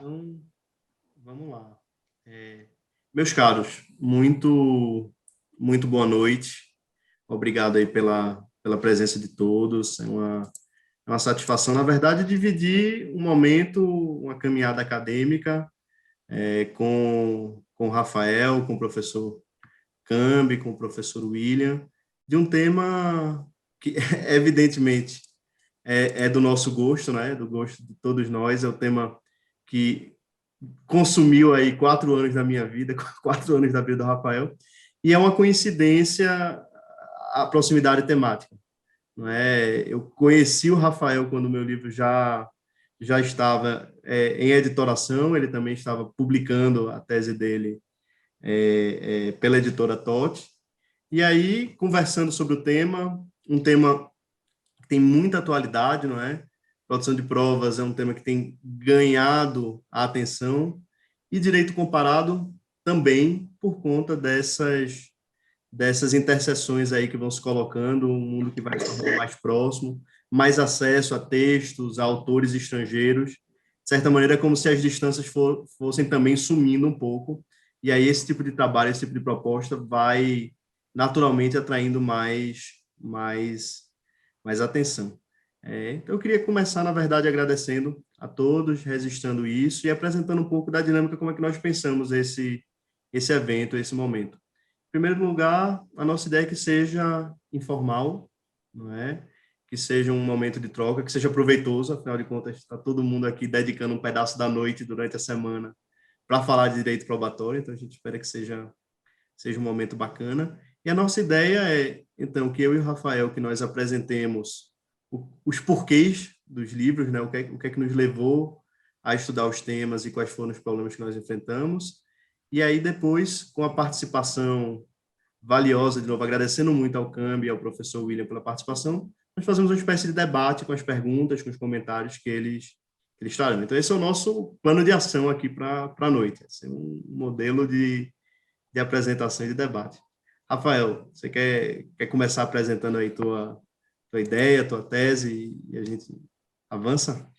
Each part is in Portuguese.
Então, vamos lá. Meus caros, muito boa noite. Obrigado aí pela presença de todos. É uma satisfação, na verdade, dividir um momento, uma caminhada acadêmica com o Rafael, com o professor Cambi, com o professor William, de um tema que, evidentemente, é do nosso gosto, né? Do gosto de todos nós. É o tema que consumiu aí 4 anos da minha vida, 4 anos da vida do Rafael, e é uma coincidência a proximidade temática, não é? Eu conheci o Rafael quando o meu livro já estava em editoração, ele também estava publicando a tese dele pela editora TOT, e aí, conversando sobre o tema, um tema que tem muita atualidade, não é? Produção de provas é um tema que tem ganhado a atenção, e direito comparado também por conta dessas interseções aí que vão se colocando, um mundo que vai se tornando mais próximo, mais acesso a textos, a autores estrangeiros. De certa maneira, é como se as distâncias fossem também sumindo um pouco, e aí esse tipo de trabalho, esse tipo de proposta vai naturalmente atraindo mais atenção. Então, eu queria começar, na verdade, agradecendo a todos, registrando isso e apresentando um pouco da dinâmica, como é que nós pensamos esse evento, esse momento. Em primeiro lugar, a nossa ideia é que seja informal, não é? Que seja um momento de troca, que seja proveitoso, afinal de contas, está todo mundo aqui dedicando um pedaço da noite durante a semana para falar de direito probatório, então a gente espera que seja um momento bacana. E a nossa ideia é, então, que eu e o Rafael, que nós apresentemos os porquês dos livros, né? O que é que nos levou a estudar os temas e quais foram os problemas que nós enfrentamos. E aí, depois, com a participação valiosa, de novo, agradecendo muito ao Cambi e ao professor William pela participação, nós fazemos uma espécie de debate com as perguntas, com os comentários que eles trarão. Então, esse é o nosso plano de ação aqui para a noite. Esse é um modelo de apresentação e de debate. Rafael, você quer começar apresentando aí tua ideia, tua tese e a gente avança?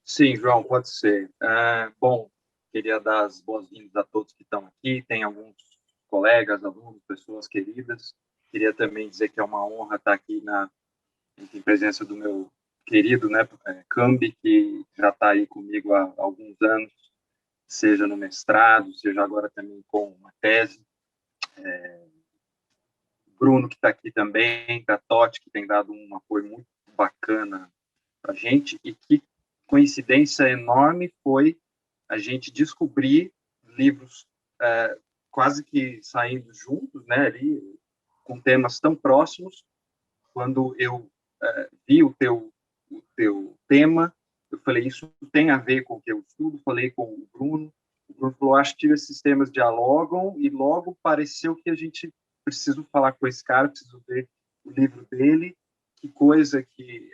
Sim, João, pode ser. Bom, queria dar as boas-vindas a todos que estão aqui. Tem alguns colegas, alunos, pessoas queridas. Queria também dizer que é uma honra estar aqui em presença do meu querido, né, Cambi, que já está aí comigo há alguns anos, seja no mestrado, seja agora também com uma tese. Bruno, que está aqui também, da Totti, que tem dado um apoio muito bacana para a gente, e que coincidência enorme foi a gente descobrir livros quase que saindo juntos, né, ali, com temas tão próximos. Quando eu vi o teu tema, eu falei, isso tem a ver com o que eu estudo, falei com o Bruno falou, acho que esses temas dialogam, e logo pareceu que a gente precisa falar com esse cara, preciso ver o livro dele, que coisa que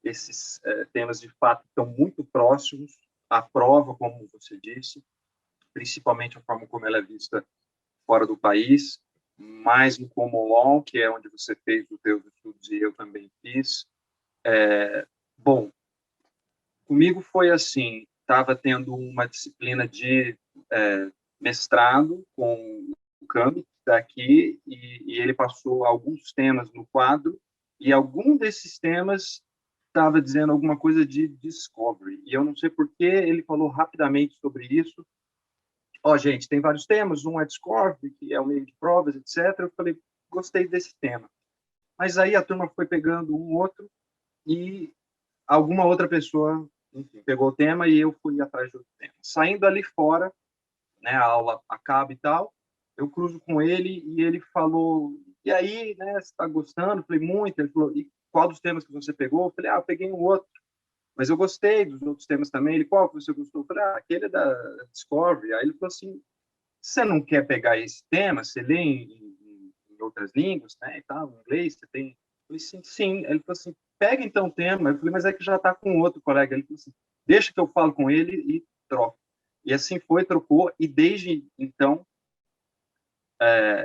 esses temas de fato estão muito próximos à prova, como você disse, principalmente a forma como ela é vista fora do país, mais no common law, que é onde você fez os seus estudos e eu também fiz. Bom, comigo foi assim, estava tendo uma disciplina de mestrado com o Cambi, que está aqui, e ele passou alguns temas no quadro, e algum desses temas estava dizendo alguma coisa de discovery, e eu não sei por que ele falou rapidamente sobre isso. Gente, tem vários temas, um é discovery, que é o meio de provas, etc. Eu falei, gostei desse tema. Mas aí a turma foi pegando um outro, e alguma outra pessoa, enfim, pegou o tema e eu fui atrás do tema. Saindo ali fora, né, a aula acaba e tal, eu cruzo com ele e ele falou, e aí, né, você está gostando? Eu falei, muito. Ele falou, e qual dos temas que você pegou? Eu falei, eu peguei um outro, mas eu gostei dos outros temas também. Ele, qual que você gostou? Eu falei, aquele é da Discovery. Aí ele falou assim, você não quer pegar esse tema? Você lê em outras línguas, né, e tal, em inglês, você tem... Eu falei, sim, sim. Ele falou assim, pega então o tema. Eu falei, mas é que já está com outro colega. Ele falou assim, deixa que eu falo com ele e troco. E assim foi, trocou, e desde então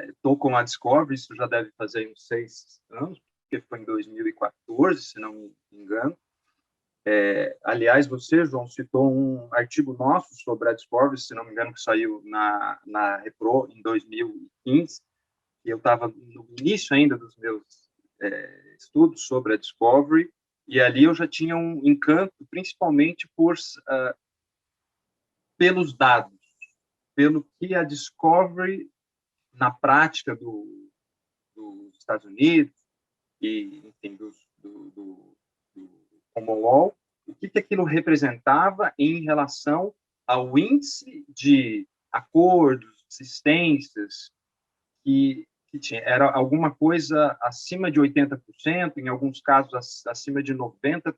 estou com a Discovery, isso já deve fazer uns 6 anos, porque foi em 2014, se não me engano, Aliás, você, João, citou um artigo nosso sobre a Discovery, se não me engano, que saiu na Repro em 2015, e eu estava no início ainda dos meus estudos sobre a Discovery, e ali eu já tinha um encanto, principalmente pelos dados, pelo que a Discovery, na prática dos Estados Unidos e, enfim, do Commonwealth, o que aquilo representava em relação ao índice de acordos, assistências que tinha. Era alguma coisa acima de 80%, em alguns casos acima de 90%.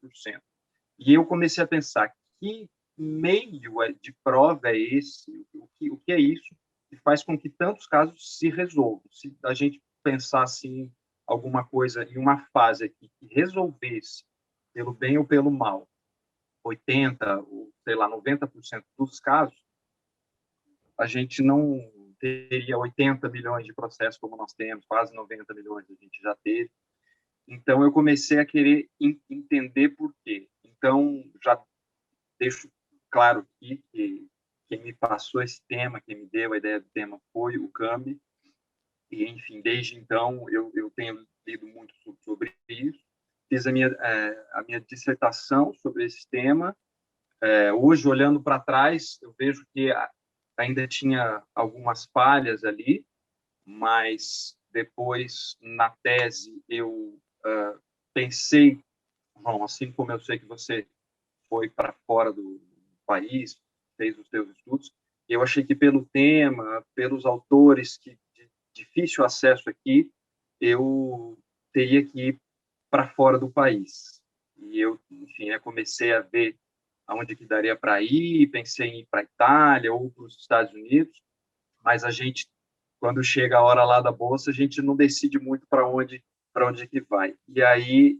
E eu comecei a pensar, que meio de prova é esse? O que é isso que faz com que tantos casos se resolvam? Se a gente pensar assim, alguma coisa em uma fase aqui que resolvesse, pelo bem ou pelo mal, 80, ou sei lá, 90% dos casos, a gente não teria 80 milhões de processos como nós temos, quase 90 milhões a gente já teve. Então, eu comecei a querer entender por quê. Então, já deixo claro aqui que quem me passou esse tema, quem me deu a ideia do tema foi o Cambi. E, enfim, desde então, eu tenho lido muito sobre isso. Fiz a minha dissertação sobre esse tema. Hoje, olhando para trás, eu vejo que ainda tinha algumas falhas ali, mas depois, na tese, eu pensei, João, assim como eu sei que você foi para fora do país, fez os seus estudos, eu achei que pelo tema, pelos autores que de difícil acesso aqui, eu teria que ir para fora do país. E eu, enfim, comecei a ver aonde que daria para ir, pensei em ir para a Itália ou para os Estados Unidos, mas a gente, quando chega a hora lá da bolsa, a gente não decide muito para onde que vai. E aí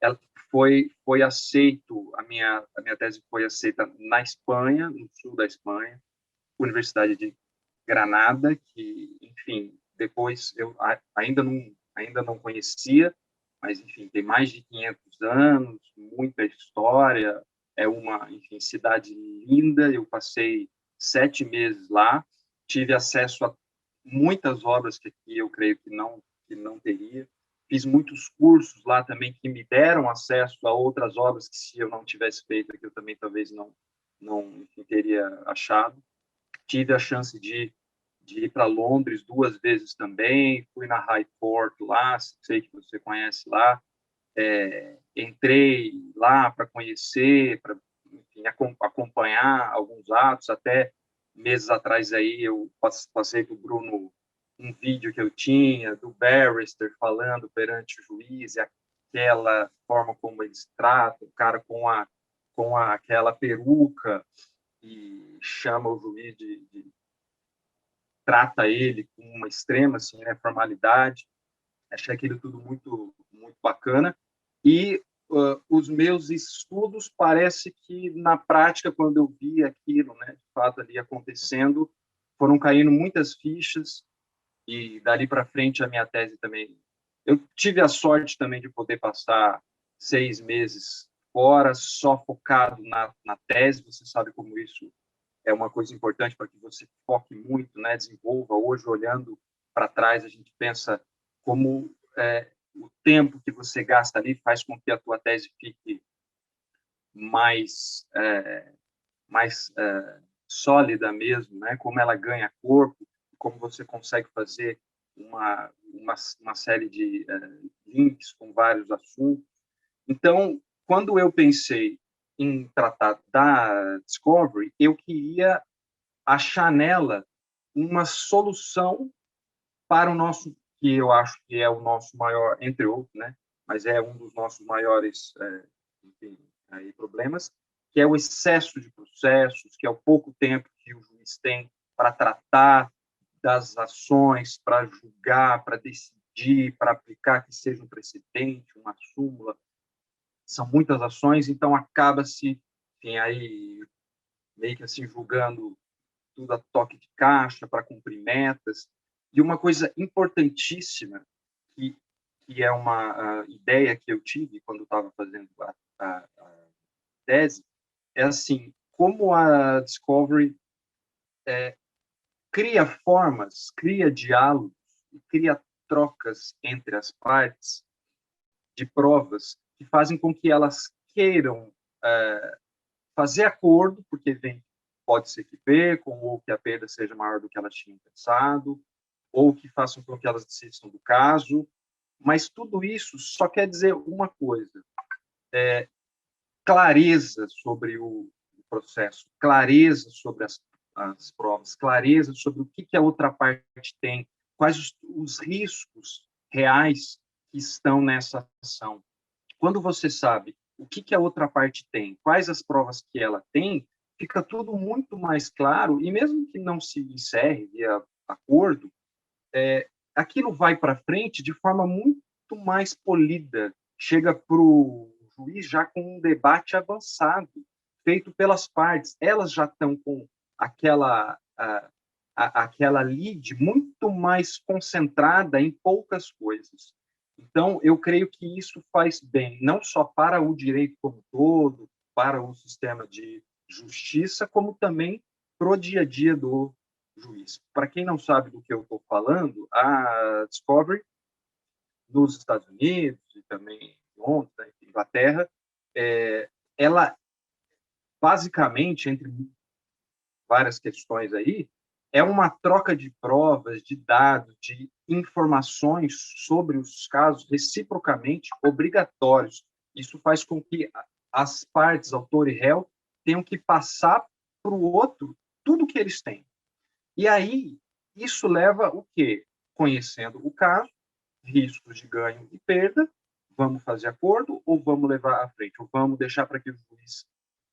ela foi aceito, a minha tese foi aceita na Espanha, no sul da Espanha, Universidade de Granada, que, enfim, depois eu ainda não conhecia, mas, enfim, tem mais de 500 anos, muita história, é uma, enfim, cidade linda. Eu passei 7 meses lá, tive acesso a muitas obras que aqui eu creio que não teria. Fiz muitos cursos lá também que me deram acesso a outras obras que, se eu não tivesse feito aqui, eu também talvez não enfim, teria achado. Tive a chance de ir para Londres 2 vezes também, fui na High Court lá, sei que você conhece lá, entrei lá para conhecer, para acompanhar alguns atos. Até meses atrás aí eu passei para o Bruno um vídeo que eu tinha do barrister falando perante o juiz, e aquela forma como eles tratam o cara com aquela peruca, e chama o juiz trata ele com uma extrema assim, formalidade. Achei aquilo tudo muito bacana. E os meus estudos, parece que, na prática, quando eu vi aquilo, né, de fato, ali acontecendo, foram caindo muitas fichas, e dali para frente a minha tese também. Eu tive a sorte também de poder passar 6 meses fora, só focado na tese. Você sabe como isso é uma coisa importante para que você foque muito, né, desenvolva. Hoje, olhando para trás, a gente pensa como o tempo que você gasta ali faz com que a tua tese fique mais sólida mesmo, né? Como ela ganha corpo, como você consegue fazer uma série de links com vários assuntos. Então, quando eu pensei em tratar da Discovery, eu queria achar nela uma solução para o nosso, que eu acho que é o nosso maior, entre outros, né? Mas é um dos nossos maiores enfim, aí, problemas, que é o excesso de processos, que é o pouco tempo que o juiz tem para tratar das ações, para julgar, para decidir, para aplicar que seja um precedente, uma súmula. São muitas ações, então acaba-se, enfim, aí meio que assim julgando tudo a toque de caixa para cumprir metas. E uma coisa importantíssima que é uma ideia que eu tive quando estava fazendo a tese, é assim, como a Discovery cria formas, cria diálogos, cria trocas entre as partes de provas que fazem com que elas queiram fazer acordo, porque pode ser que percam, ou que a perda seja maior do que elas tinham pensado, ou que façam com que elas desistam do caso, mas tudo isso só quer dizer uma coisa: clareza sobre o processo, clareza sobre as provas, clareza sobre o que a outra parte tem, quais os riscos reais que estão nessa ação. Quando você sabe o que a outra parte tem, quais as provas que ela tem, fica tudo muito mais claro, e mesmo que não se encerre via acordo, aquilo vai para frente de forma muito mais polida, chega para o juiz já com um debate avançado, feito pelas partes. Elas já estão com aquela lead muito mais concentrada em poucas coisas. Então, eu creio que isso faz bem, não só para o direito como um todo, para o sistema de justiça, como também para o dia a dia do juiz. Para quem não sabe do que eu estou falando, a Discovery, nos Estados Unidos e também em Londres, na Inglaterra, ela, basicamente, entre várias questões aí, é uma troca de provas, de dados, de informações sobre os casos reciprocamente obrigatórios. Isso faz com que as partes, autor e réu, tenham que passar para o outro tudo que eles têm. E aí, isso leva o quê? Conhecendo o caso, riscos de ganho e perda, vamos fazer acordo ou vamos levar à frente? Ou vamos deixar para que o juiz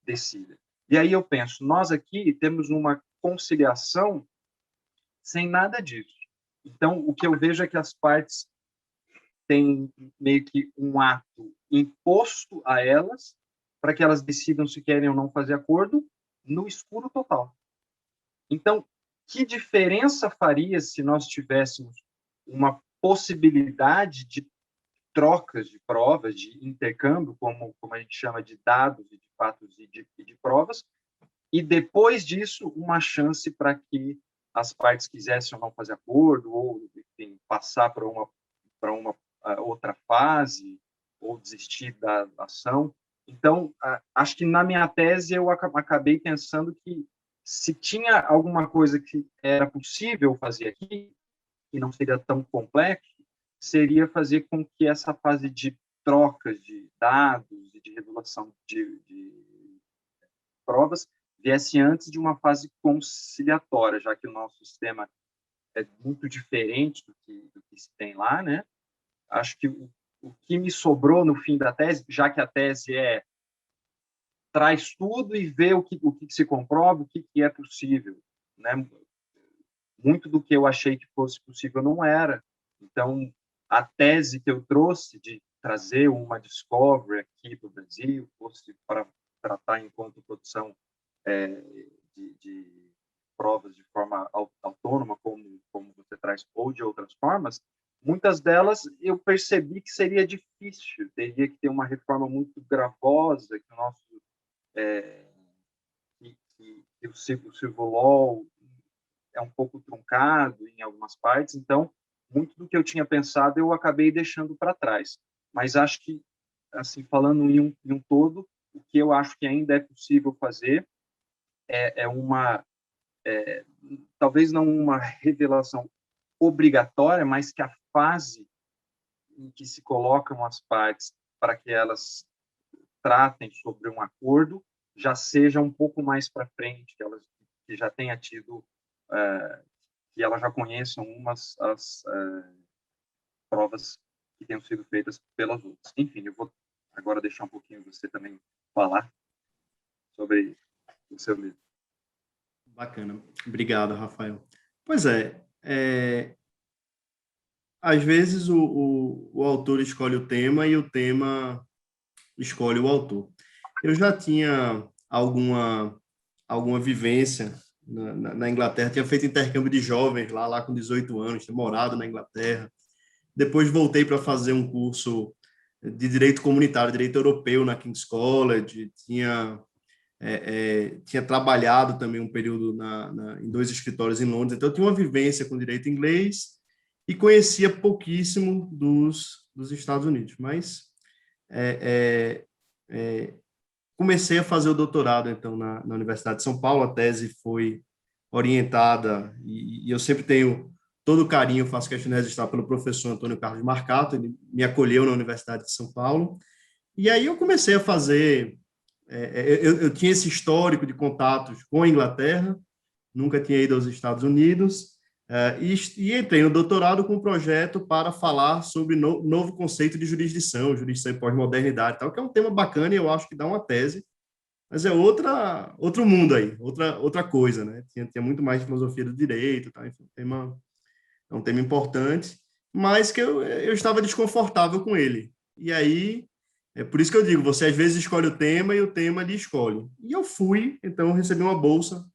decida? E aí eu penso, nós aqui temos uma conciliação sem nada disso. Então, o que eu vejo é que as partes têm meio que um ato imposto a elas para que elas decidam se querem ou não fazer acordo no escuro total. Então, que diferença faria se nós tivéssemos uma possibilidade de trocas de provas, de intercâmbio, como a gente chama de dados e de fatos e de provas, e depois disso uma chance para que as partes quisessem ou não fazer acordo, ou enfim, passar para uma outra fase, ou desistir da ação. Então, acho que na minha tese eu acabei pensando que se tinha alguma coisa que era possível fazer aqui, e não seria tão complexo, seria fazer com que essa fase de trocas de dados e de revelação de provas viesse antes de uma fase conciliatória, já que o nosso sistema é muito diferente do que se tem lá, né? Acho que o que me sobrou no fim da tese, já que a tese traz tudo e vê o que se comprova, o que é possível, né? Muito do que eu achei que fosse possível não era. Então, a tese que eu trouxe de trazer uma Discovery aqui para o Brasil, fosse para tratar enquanto produção de provas de forma autônoma, como você traz, ou de outras formas, muitas delas eu percebi que seria difícil, teria que ter uma reforma muito gravosa, que o nosso que o civil law é um pouco truncado em algumas partes, então muito do que eu tinha pensado eu acabei deixando para trás. Mas acho que, assim, falando em um todo, o que eu acho que ainda é possível fazer é talvez não uma revelação obrigatória, mas que a fase em que se colocam as partes para que elas tratem sobre um acordo já seja um pouco mais para frente, que já tenha tido que elas já conheçam as provas que tenham sido feitas pelas outras. Enfim, eu vou agora deixar um pouquinho você também falar sobre o seu livro. Bacana. Obrigado, Rafael. Pois às vezes o autor escolhe o tema e o tema escolhe o autor. Eu já tinha alguma vivência na Inglaterra, tinha feito intercâmbio de jovens lá com 18 anos, tinha morado na Inglaterra, depois voltei para fazer um curso de direito comunitário, direito europeu na King's College, tinha trabalhado também um período em 2 escritórios em Londres, então eu tinha uma vivência com direito inglês e conhecia pouquíssimo dos Estados Unidos, mas comecei a fazer o doutorado, então, na Universidade de São Paulo. A tese foi orientada, e eu sempre tenho todo o carinho, faço questão de registrar, pelo professor Antônio Carlos Marcato. Ele me acolheu na Universidade de São Paulo, e aí eu comecei a fazer... eu tinha esse histórico de contatos com a Inglaterra, nunca tinha ido aos Estados Unidos, e entrei no doutorado com um projeto para falar sobre novo conceito de jurisdição e pós-modernidade, tal, que é um tema bacana e eu acho que dá uma tese, mas é outro mundo aí, outra coisa, né? Tinha muito mais de filosofia do direito, tá? Enfim, é um tema importante, mas que eu estava desconfortável com ele. E aí, é por isso que eu digo, você às vezes escolhe o tema e o tema lhe escolhe. E eu fui, então eu recebi uma bolsa,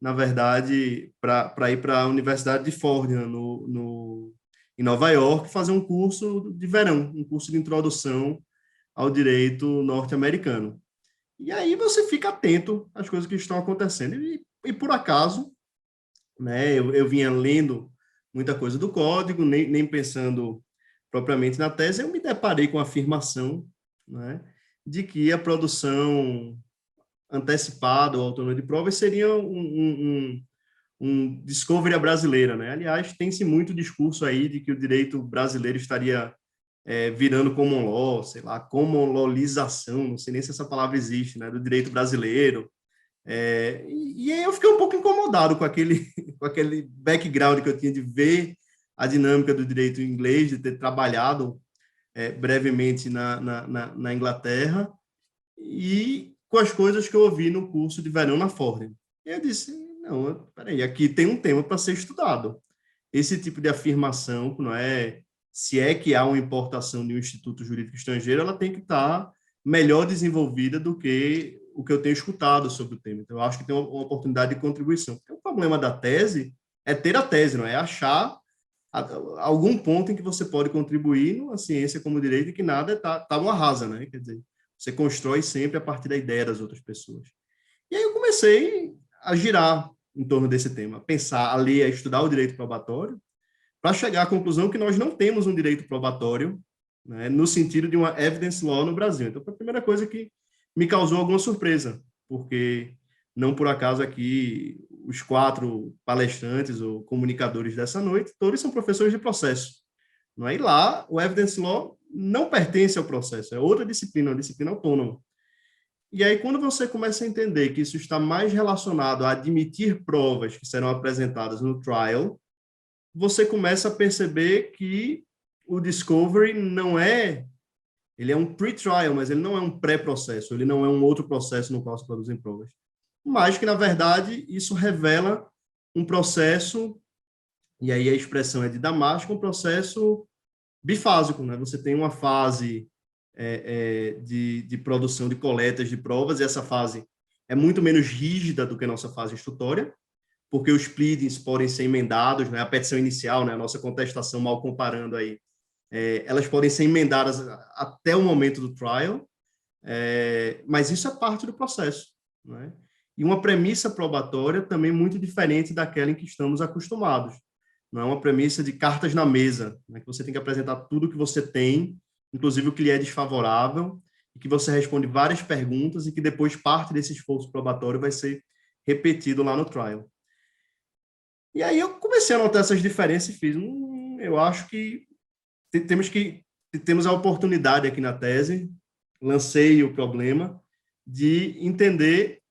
na verdade, para ir para a Universidade de Fordham, em Nova York, fazer um curso de verão, um curso de introdução ao direito norte-americano. E aí você fica atento às coisas que estão acontecendo. E por acaso, né, eu vinha lendo muita coisa do código, nem pensando propriamente na tese, eu me deparei com a afirmação, né, de que a produção antecipada ou autônoma de provas seria um discovery à brasileira, né? Aliás, tem-se muito discurso aí de que o direito brasileiro estaria virando common law, sei lá, common lawização, não sei nem se essa palavra existe, né, do direito brasileiro. E aí eu fiquei um pouco incomodado com aquele background que eu tinha de ver a dinâmica do direito inglês, de ter trabalhado brevemente na Inglaterra, e com as coisas que eu ouvi no curso de verão na Fordham. E eu disse, não, peraí, aqui tem um tema para ser estudado. Esse tipo de afirmação, não é, se é que há uma importação de um instituto jurídico estrangeiro, ela tem que estar melhor desenvolvida do que o que eu tenho escutado sobre o tema. Então, eu acho que tem uma oportunidade de contribuição. Porque o problema da tese é ter a tese, não é achar algum ponto em que você pode contribuir numa ciência como o direito, e que nada está uma rasa, né? Quer dizer, você constrói sempre a partir da ideia das outras pessoas. E aí eu comecei a girar em torno desse tema, a pensar, a ler, a estudar o direito probatório, para chegar à conclusão que nós não temos um direito probatório, né, no sentido de uma evidence law no Brasil. Então, foi a primeira coisa que me causou alguma surpresa, porque não por acaso aqui os 4 palestrantes ou comunicadores dessa noite, todos são professores de processo. Não é? E lá, o evidence law não pertence ao processo, é outra disciplina, uma disciplina autônoma. E aí, quando você começa a entender que isso está mais relacionado a admitir provas que serão apresentadas no trial, você começa a perceber que o discovery não é... Ele é um pre-trial, mas ele não é um pré-processo, ele não é um outro processo no qual se produzem provas. Mas que, na verdade, isso revela um processo, e aí a expressão é de Damasco, um processo bifásico, né? Você tem uma fase de produção de coletas de provas, e essa fase é muito menos rígida do que a nossa fase instrutória, porque os pleadings podem ser emendados, né? A petição inicial, né? A nossa contestação, mal comparando aí, elas podem ser emendadas até o momento do trial, mas isso é parte do processo, né? E uma premissa probatória também muito diferente daquela em que estamos acostumados. Não é uma premissa de cartas na mesa, né, que você tem que apresentar tudo que você tem, inclusive o que lhe é desfavorável, e que você responde várias perguntas e que depois parte desse esforço probatório vai ser repetido lá no trial. E aí eu comecei a notar essas diferenças e fiz, eu acho que temos a oportunidade aqui na tese, lancei o problema de entender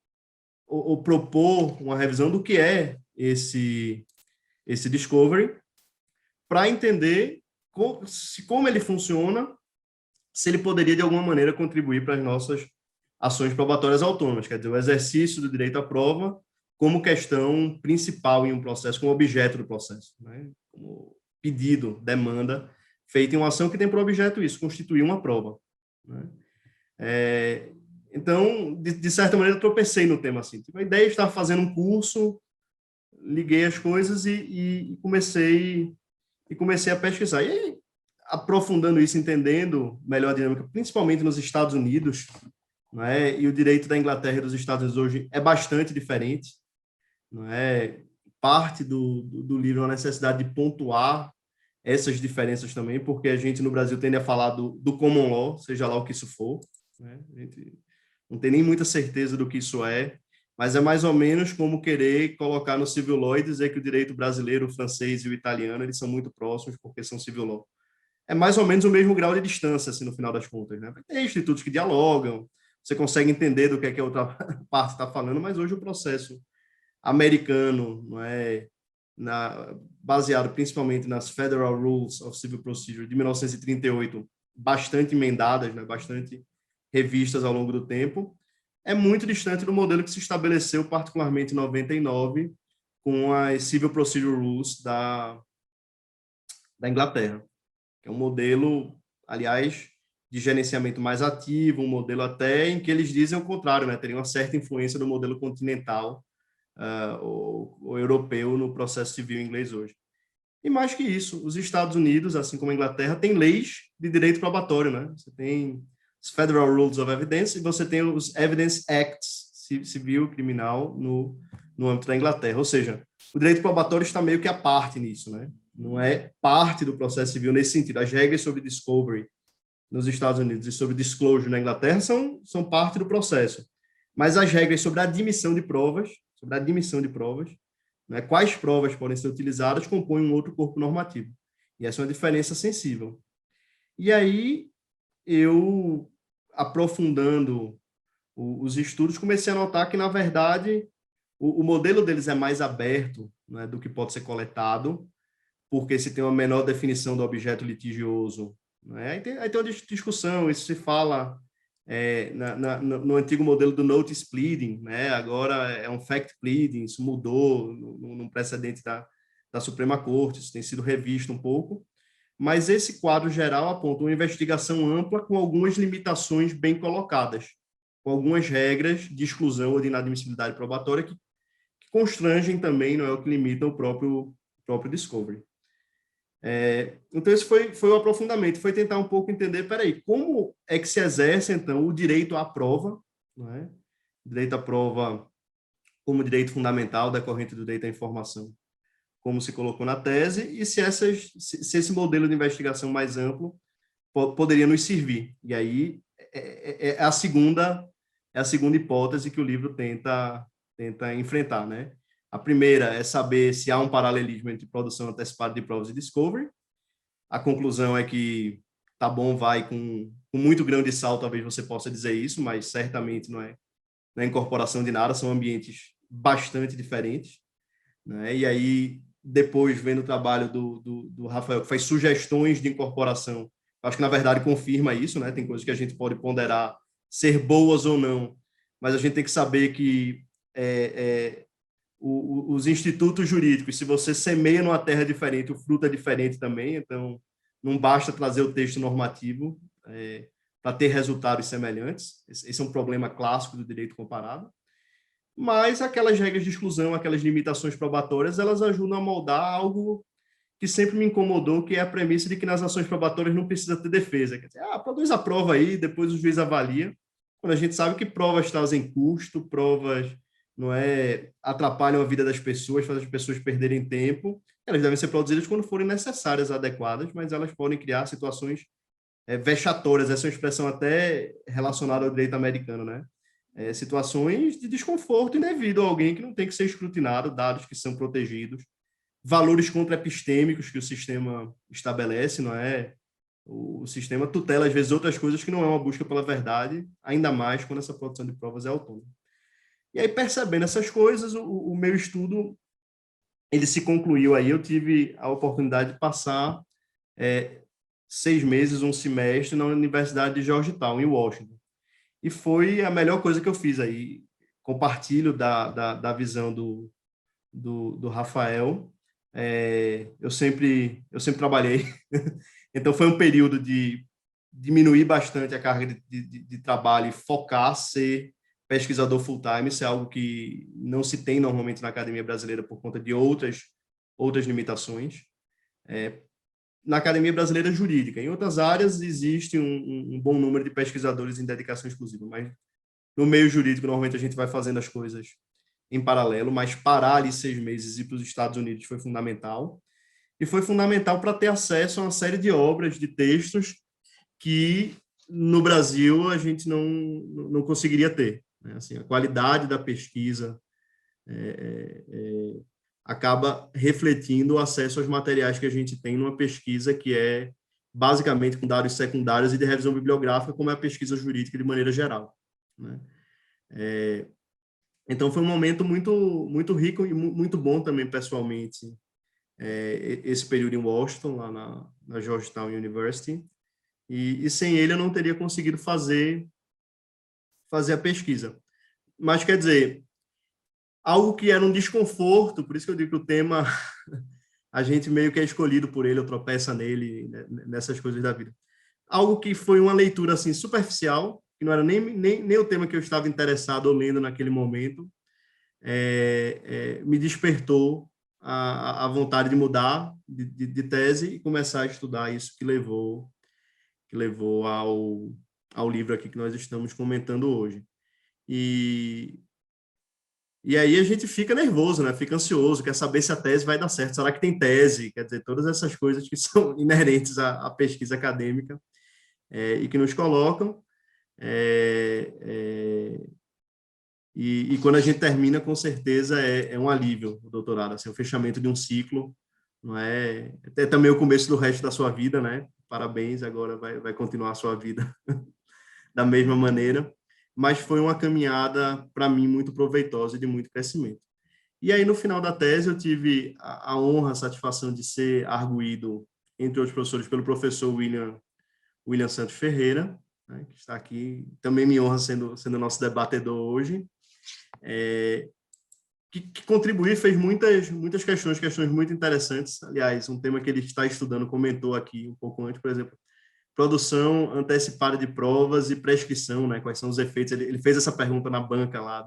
ou propor uma revisão do que é esse discovery, para entender como ele funciona, se ele poderia, de alguma maneira, contribuir para as nossas ações probatórias autônomas, quer dizer, o exercício do direito à prova como questão principal em um processo, como objeto do processo, né? Como pedido, demanda, feita em uma ação que tem por objeto isso, constituir uma prova, né? Então, de certa maneira, eu tropecei no tema assim. Tipo, a ideia é estar fazendo um curso, liguei as coisas e comecei a pesquisar. E aí, aprofundando isso, entendendo melhor a dinâmica, principalmente nos Estados Unidos, não é? E o direito da Inglaterra e dos Estados Unidos hoje é bastante diferente, não é? Parte do livro é a necessidade de pontuar essas diferenças também, porque a gente no Brasil tende a falar do common law, seja lá o que isso for, né? A gente não tem nem muita certeza do que isso é, mas é mais ou menos como querer colocar no civil law e dizer que o direito brasileiro, o francês e o italiano, eles são muito próximos porque são civil law. É mais ou menos o mesmo grau de distância, assim, no final das contas, né? Tem institutos que dialogam, você consegue entender do que é que a outra parte está falando, mas hoje o processo americano, não é, baseado principalmente nas Federal Rules of Civil Procedure de 1938, bastante emendadas, né, bastante revistas ao longo do tempo, é muito distante do modelo que se estabeleceu particularmente em 99 com as Civil Procedure Rules da Inglaterra, que é um modelo, aliás, de gerenciamento mais ativo, um modelo até em que eles dizem o contrário, né, teria uma certa influência do modelo continental o europeu no processo civil inglês hoje. E mais que isso, os Estados Unidos, assim como a Inglaterra, têm leis de direito probatório, né? Você tem os Federal Rules of Evidence e você tem os Evidence Acts, civil e criminal, no âmbito da Inglaterra. Ou seja, o direito probatório está meio que à parte nisso, né? Não é parte do processo civil nesse sentido. As regras sobre discovery nos Estados Unidos e sobre disclosure na Inglaterra são parte do processo. Mas as regras sobre a admissão de provas, né, quais provas podem ser utilizadas, compõem um outro corpo normativo. E essa é uma diferença sensível. E aí, eu, aprofundando os estudos, comecei a notar que, na verdade, o modelo deles é mais aberto, né, do que pode ser coletado, porque se tem uma menor definição do objeto litigioso. Né? Aí tem uma discussão, isso se fala no antigo modelo do notice pleading, né? Agora é um fact pleading, isso mudou num precedente da Suprema Corte, isso tem sido revisto um pouco, mas esse quadro geral aponta uma investigação ampla com algumas limitações bem colocadas, com algumas regras de exclusão ou de inadmissibilidade probatória que constrangem também, não é o que limita o próprio discovery. Então, esse foi o aprofundamento, foi tentar um pouco entender, peraí, como é que se exerce, então, o direito à prova, não é? Direito à prova como direito fundamental decorrente do direito à informação, como se colocou na tese, e se esse modelo de investigação mais amplo poderia nos servir. E aí é a segunda hipótese que o livro tenta enfrentar, né? A primeira é saber se há um paralelismo entre produção antecipada de provas e discovery. A conclusão é que tá bom, vai com muito grão de sal, talvez você possa dizer isso, mas certamente não é incorporação de nada, são ambientes bastante diferentes. Né? E aí, depois, vendo o trabalho do Rafael, que faz sugestões de incorporação, acho que, na verdade, confirma isso, né? Tem coisas que a gente pode ponderar ser boas ou não, mas a gente tem que saber que os institutos jurídicos, se você semeia numa terra diferente, o fruto é diferente também, então não basta trazer o texto normativo para ter resultados semelhantes. Esse é um problema clássico do direito comparado. Mas aquelas regras de exclusão, aquelas limitações probatórias, elas ajudam a moldar algo que sempre me incomodou, que é a premissa de que nas ações probatórias não precisa ter defesa. Quer dizer, produz a prova aí, depois o juiz avalia, quando a gente sabe que provas trazem custo, provas atrapalham a vida das pessoas, fazem as pessoas perderem tempo, elas devem ser produzidas quando forem necessárias, adequadas, mas elas podem criar situações vexatórias, essa é uma expressão até relacionada ao direito americano, né? Situações de desconforto indevido a alguém que não tem que ser escrutinado, dados que são protegidos, valores contra-epistêmicos que o sistema estabelece, não é? O sistema tutela, às vezes, outras coisas que não é uma busca pela verdade, ainda mais quando essa produção de provas é autônoma. E aí, percebendo essas coisas, o meu estudo, ele se concluiu aí, eu tive a oportunidade de passar 6 meses, um semestre na Universidade de Georgetown, em Washington. E foi a melhor coisa que eu fiz aí. Compartilho da visão do Rafael. Eu sempre trabalhei. Então, foi um período de diminuir bastante a carga de trabalho e focar, ser pesquisador full-time. Isso é algo que não se tem normalmente na academia brasileira por conta de outras limitações. na Academia Brasileira Jurídica. Em outras áreas existe um bom número de pesquisadores em dedicação exclusiva, mas no meio jurídico normalmente a gente vai fazendo as coisas em paralelo, mas parar ali 6 meses e ir para os Estados Unidos foi fundamental. E foi fundamental para ter acesso a uma série de obras, de textos que no Brasil a gente não conseguiria ter, né? Assim, a qualidade da pesquisa acaba refletindo o acesso aos materiais que a gente tem numa pesquisa que é basicamente com dados secundários e de revisão bibliográfica, como é a pesquisa jurídica de maneira geral, né? Então foi um momento muito rico e muito bom também pessoalmente, esse período em Washington, lá na Georgetown University, e sem ele eu não teria conseguido fazer a pesquisa. Mas, quer dizer, algo que era um desconforto, por isso que eu digo que o tema, a gente meio que é escolhido por ele, ou tropeça nele, né, nessas coisas da vida. Algo que foi uma leitura assim superficial, que não era nem o tema que eu estava interessado ou lendo naquele momento, me despertou a vontade de mudar de tese e começar a estudar isso que levou ao livro aqui que nós estamos comentando hoje. E aí a gente fica nervoso, né? Fica ansioso, quer saber se a tese vai dar certo. Será que tem tese? Quer dizer, todas essas coisas que são inerentes à pesquisa acadêmica e que nos colocam. E quando a gente termina, com certeza, é um alívio o doutorado, assim, o fechamento de um ciclo, não é? É também o começo do resto da sua vida, né? Parabéns, agora vai continuar a sua vida da mesma maneira, mas foi uma caminhada, para mim, muito proveitosa e de muito crescimento. E aí, no final da tese, eu tive a honra, a satisfação de ser arguido, entre outros professores, pelo professor William Santos Ferreira, né, que está aqui, também me honra sendo nosso debatedor hoje, que contribuiu, fez muitas questões muito interessantes. Aliás, um tema que ele está estudando, comentou aqui um pouco antes, por exemplo, produção antecipada de provas e prescrição, né? Quais são os efeitos? Ele fez essa pergunta na banca lá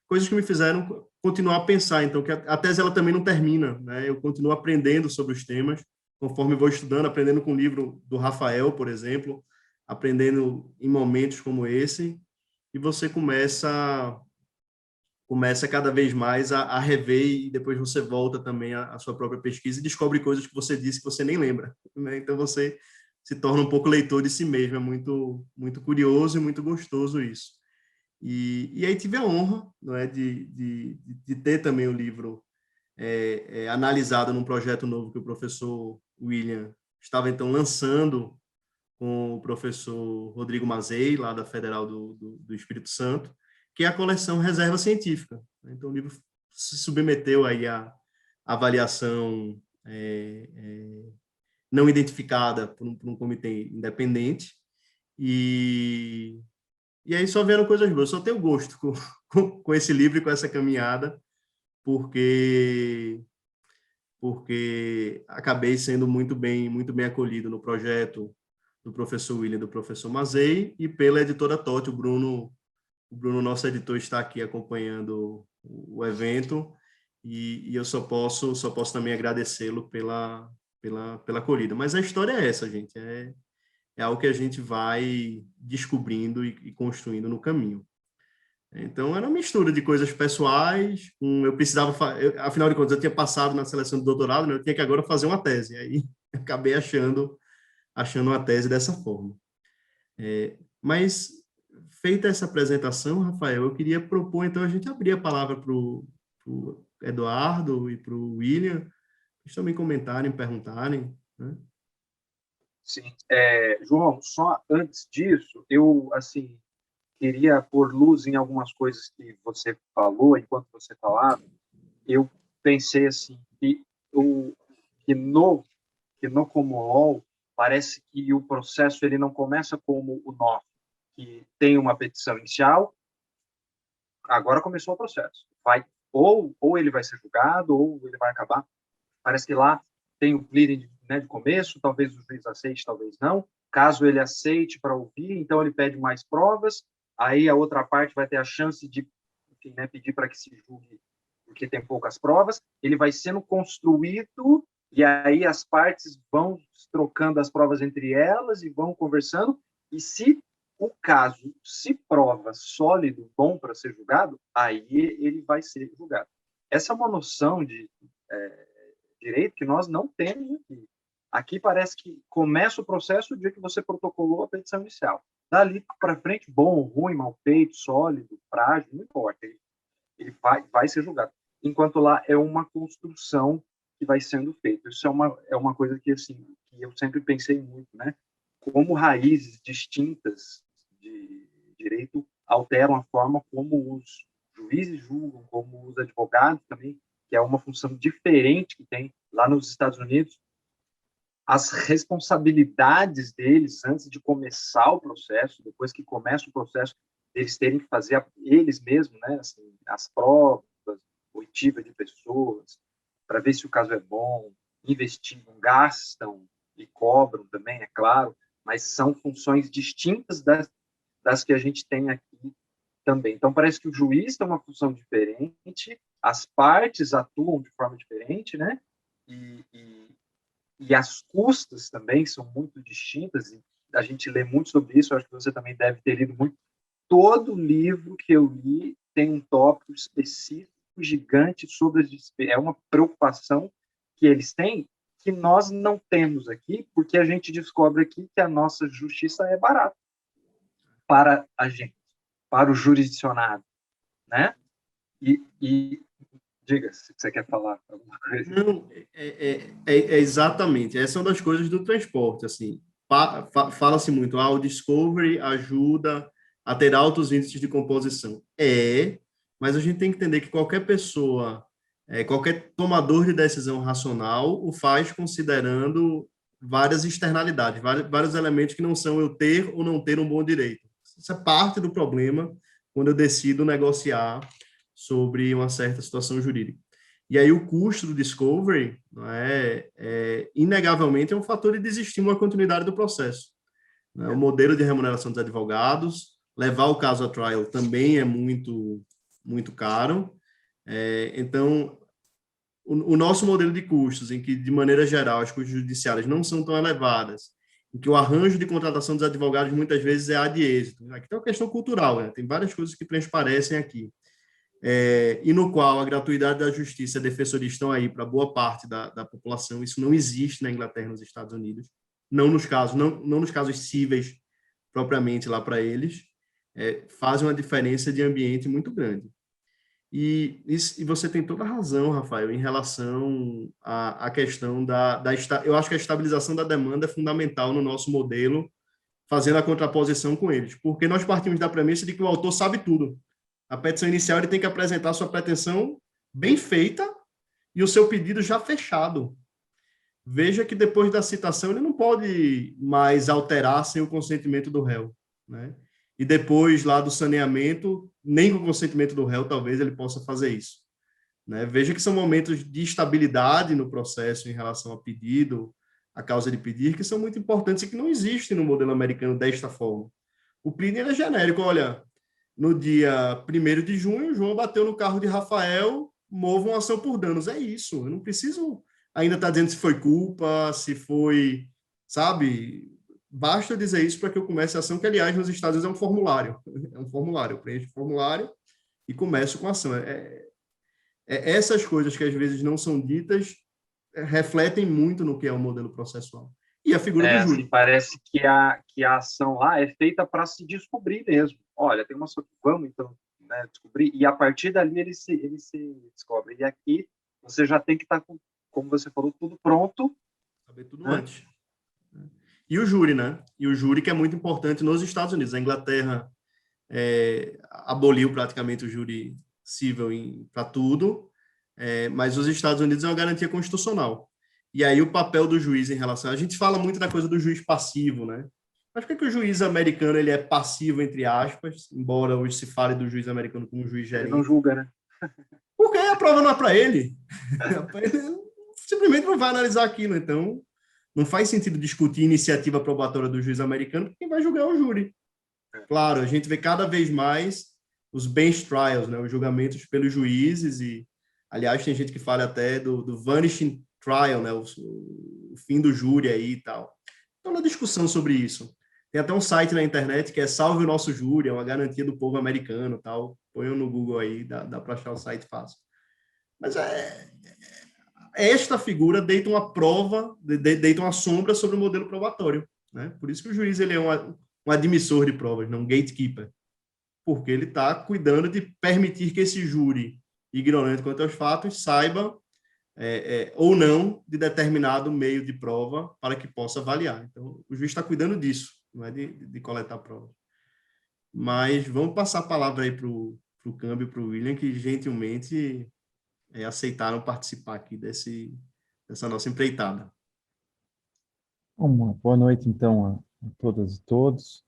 coisas que me fizeram continuar a pensar. Então, que a tese ela também não termina, né? Eu continuo aprendendo sobre os temas conforme vou estudando, aprendendo com o livro do Rafael, por exemplo, aprendendo em momentos como esse, e você começa cada vez mais a rever e depois você volta também à sua própria pesquisa e descobre coisas que você disse que você nem lembra, né? Então você se torna um pouco leitor de si mesmo, é muito curioso e muito gostoso isso. E aí tive a honra, não é, de ter também o livro analisado num projeto novo que o professor William estava então lançando com o professor Rodrigo Mazei, lá da Federal do Espírito Santo, que é a coleção Reserva Científica. Então, o livro se submeteu aí à avaliação não identificada por um comitê independente, e aí só vieram coisas boas. Eu só tenho gosto com esse livro e com essa caminhada, porque acabei sendo muito bem acolhido no projeto do professor William, do professor Mazei, e pela editora Totti. O Bruno, nosso editor, está aqui acompanhando o evento, e eu só posso também agradecê-lo pela acolhida. Mas a história é essa, gente, é algo que a gente vai descobrindo e construindo no caminho. Então, era uma mistura de coisas pessoais, eu precisava, afinal de contas, eu tinha passado na seleção do doutorado, né? Eu tinha que agora fazer uma tese, aí acabei achando uma tese dessa forma. Mas, feita essa apresentação, Rafael, eu queria propor, então, a gente abrir a palavra para o Eduardo e para o William, eles também comentarem, perguntarem, né? Sim. João, só antes disso, eu, assim, queria pôr luz em algumas coisas que você falou enquanto você falava. Eu pensei assim que no Comolol parece que o processo ele não começa como o nosso, que tem uma petição inicial, agora começou o processo. Ou ele vai ser julgado ou ele vai acabar. Parece que lá tem o pleading, né, de começo, talvez o juiz aceite, talvez não. Caso ele aceite para ouvir, então ele pede mais provas, aí a outra parte vai ter a chance de, enfim, né, pedir para que se julgue porque tem poucas provas. Ele vai sendo construído e aí as partes vão trocando as provas entre elas e vão conversando, e se o caso se prova sólido, bom para ser julgado, aí ele vai ser julgado. Essa é uma noção de direito que nós não temos aqui. Aqui parece que começa o processo o dia que você protocolou a petição inicial. Dali para frente, bom, ruim, mal feito, sólido, frágil, não importa. Ele vai ser julgado. Enquanto lá é uma construção que vai sendo feita. Isso é uma coisa que, assim, que eu sempre pensei muito, né? Como raízes distintas de direito alteram a forma como os juízes julgam, como os advogados também, que é uma função diferente que tem lá nos Estados Unidos. As responsabilidades deles antes de começar o processo, depois que começa o processo, eles terem que fazer eles mesmos, né, assim, as provas, oitiva de pessoas, para ver se o caso é bom, investigam, gastam e cobram também, é claro, mas são funções distintas das que a gente tem aqui também. Então, parece que o juiz tem uma função diferente, as partes atuam de forma diferente, né? E as custas também são muito distintas, e a gente lê muito sobre isso, eu acho que você também deve ter lido muito. Todo livro que eu li tem um tópico específico, gigante, sobre as despesas. É uma preocupação que eles têm que nós não temos aqui, porque a gente descobre aqui que a nossa justiça é barata para a gente, para o jurisdicionado, né? E diga se você quer falar alguma coisa. Não, exatamente. Essa é uma das coisas do transporte, assim. Fala-se muito, o Discovery ajuda a ter altos índices de composição. Mas a gente tem que entender que qualquer pessoa, qualquer tomador de decisão racional o faz considerando várias externalidades, vários elementos que não são eu ter ou não ter um bom direito. Isso é parte do problema quando eu decido negociar sobre uma certa situação jurídica. E aí o custo do discovery, não inegavelmente, é um fator de desestímulo à continuidade do processo. O modelo de remuneração dos advogados, levar o caso a trial também é muito, muito caro. Então, o nosso modelo de custos, em que, de maneira geral, as custas judiciárias não são tão elevadas, em que o arranjo de contratação dos advogados muitas vezes é ad êxito. Aqui tem uma questão cultural, né? Tem várias coisas que transparecem aqui. E no qual a gratuidade da justiça e a defensoria estão aí para boa parte da população. Isso não existe na Inglaterra e nos Estados Unidos, não nos casos cíveis propriamente lá para eles, faz uma diferença de ambiente muito grande. E você tem toda a razão, Rafael, em relação à questão eu acho que a estabilização da demanda é fundamental no nosso modelo, fazendo a contraposição com eles, porque nós partimos da premissa de que o autor sabe tudo. A petição inicial, ele tem que apresentar a sua pretensão bem feita e o seu pedido já fechado. Veja que depois da citação ele não pode mais alterar sem o consentimento do réu, né? E depois lá do saneamento, nem com o consentimento do réu talvez ele possa fazer isso, né? Veja que são momentos de estabilidade no processo em relação ao pedido, a causa de pedir, que são muito importantes e que não existem no modelo americano desta forma. O pleading é genérico, olha, no dia 1º de junho, João bateu no carro de Rafael, mova uma ação por danos. É isso. Eu não preciso ainda estar dizendo se foi culpa, se foi, sabe? Basta dizer isso para que eu comece a ação, que, aliás, nos Estados Unidos é um formulário. É um formulário. Eu preencho o formulário e começo com a ação. Essas coisas que às vezes não são ditas refletem muito no que é o modelo processual. E a figura do júri. Assim, parece que a ação lá é feita para se descobrir mesmo. Olha, tem uma vamos então, né, descobrir, e a partir dali ele se descobre. E aqui você já tem que estar com, como você falou, tudo pronto. Saber tudo, né? Antes. E o júri, né? E o júri, que é muito importante nos Estados Unidos. A Inglaterra aboliu praticamente o júri civil para tudo, mas os Estados Unidos é uma garantia constitucional. E aí o papel do juiz em relação... A gente fala muito da coisa do juiz passivo, né? Mas por que o juiz americano ele é passivo, entre aspas, embora hoje se fale do juiz americano como juiz gerente? Ele não julga, né? Porque a prova não é para ele. Ele simplesmente não vai analisar aquilo. Então, não faz sentido discutir iniciativa probatória do juiz americano, porque quem vai julgar é o júri. Claro, a gente vê cada vez mais os bench trials, né? Os julgamentos pelos juízes e, aliás, tem gente que fala até do vanishing trial, né, o fim do júri aí e tal. Então, uma discussão sobre isso. Tem até um site na internet que é Salve o Nosso Júri, é uma garantia do povo americano, tal. Põe no Google aí, dá para achar o site fácil. Mas esta figura deita uma prova, deita uma sombra sobre o modelo probatório, né? Por isso que o juiz ele é um admissor de provas, não um gatekeeper, porque ele está cuidando de permitir que esse júri, ignorante quanto aos fatos, saiba ou não de determinado meio de prova para que possa avaliar. Então, o juiz está cuidando disso, não é de coletar provas. Mas vamos passar a palavra aí para o Câmbio e para o William, que gentilmente aceitaram participar aqui dessa nossa empreitada. Uma boa noite, então, a todas e todos.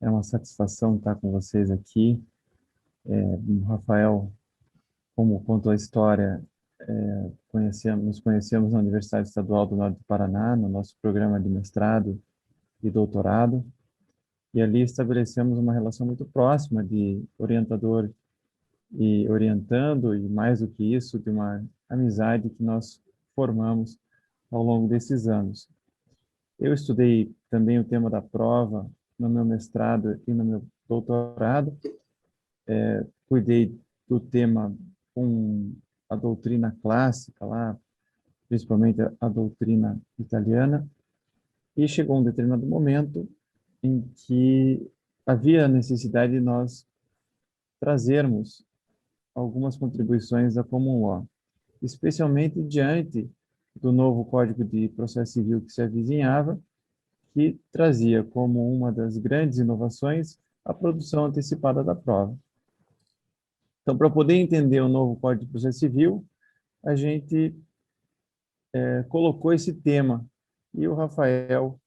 É uma satisfação estar com vocês aqui. O Rafael, como contou a história, nos conhecemos na Universidade Estadual do Norte do Paraná, no nosso programa de mestrado e doutorado, e ali estabelecemos uma relação muito próxima de orientador e orientando, e mais do que isso, de uma amizade que nós formamos ao longo desses anos. Eu estudei também o tema da prova no meu mestrado e no meu doutorado. Cuidei do tema com a doutrina clássica lá, principalmente a doutrina italiana, e chegou um determinado momento em que havia a necessidade de nós trazermos algumas contribuições da Common Law, especialmente diante do novo Código de Processo Civil que se avizinhava, que trazia como uma das grandes inovações a produção antecipada da prova. Então, para poder entender o novo Código de Processo Civil, a gente colocou esse tema, e o Rafael,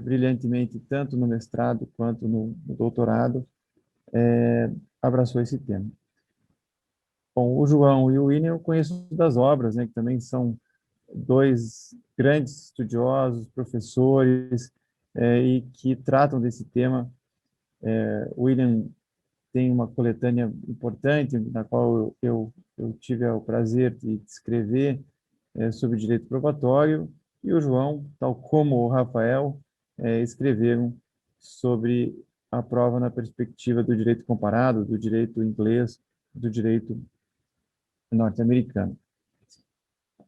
brilhantemente, tanto no mestrado quanto no doutorado, abraçou esse tema. Bom, o João e o William eu conheço das obras, né, que também são dois grandes estudiosos, professores, e que tratam desse tema. O William tem uma coletânea importante, na qual eu tive o prazer de escrever sobre direito probatório, e o João, tal como o Rafael, escreveram sobre a prova na perspectiva do direito comparado, do direito inglês, do direito norte-americano.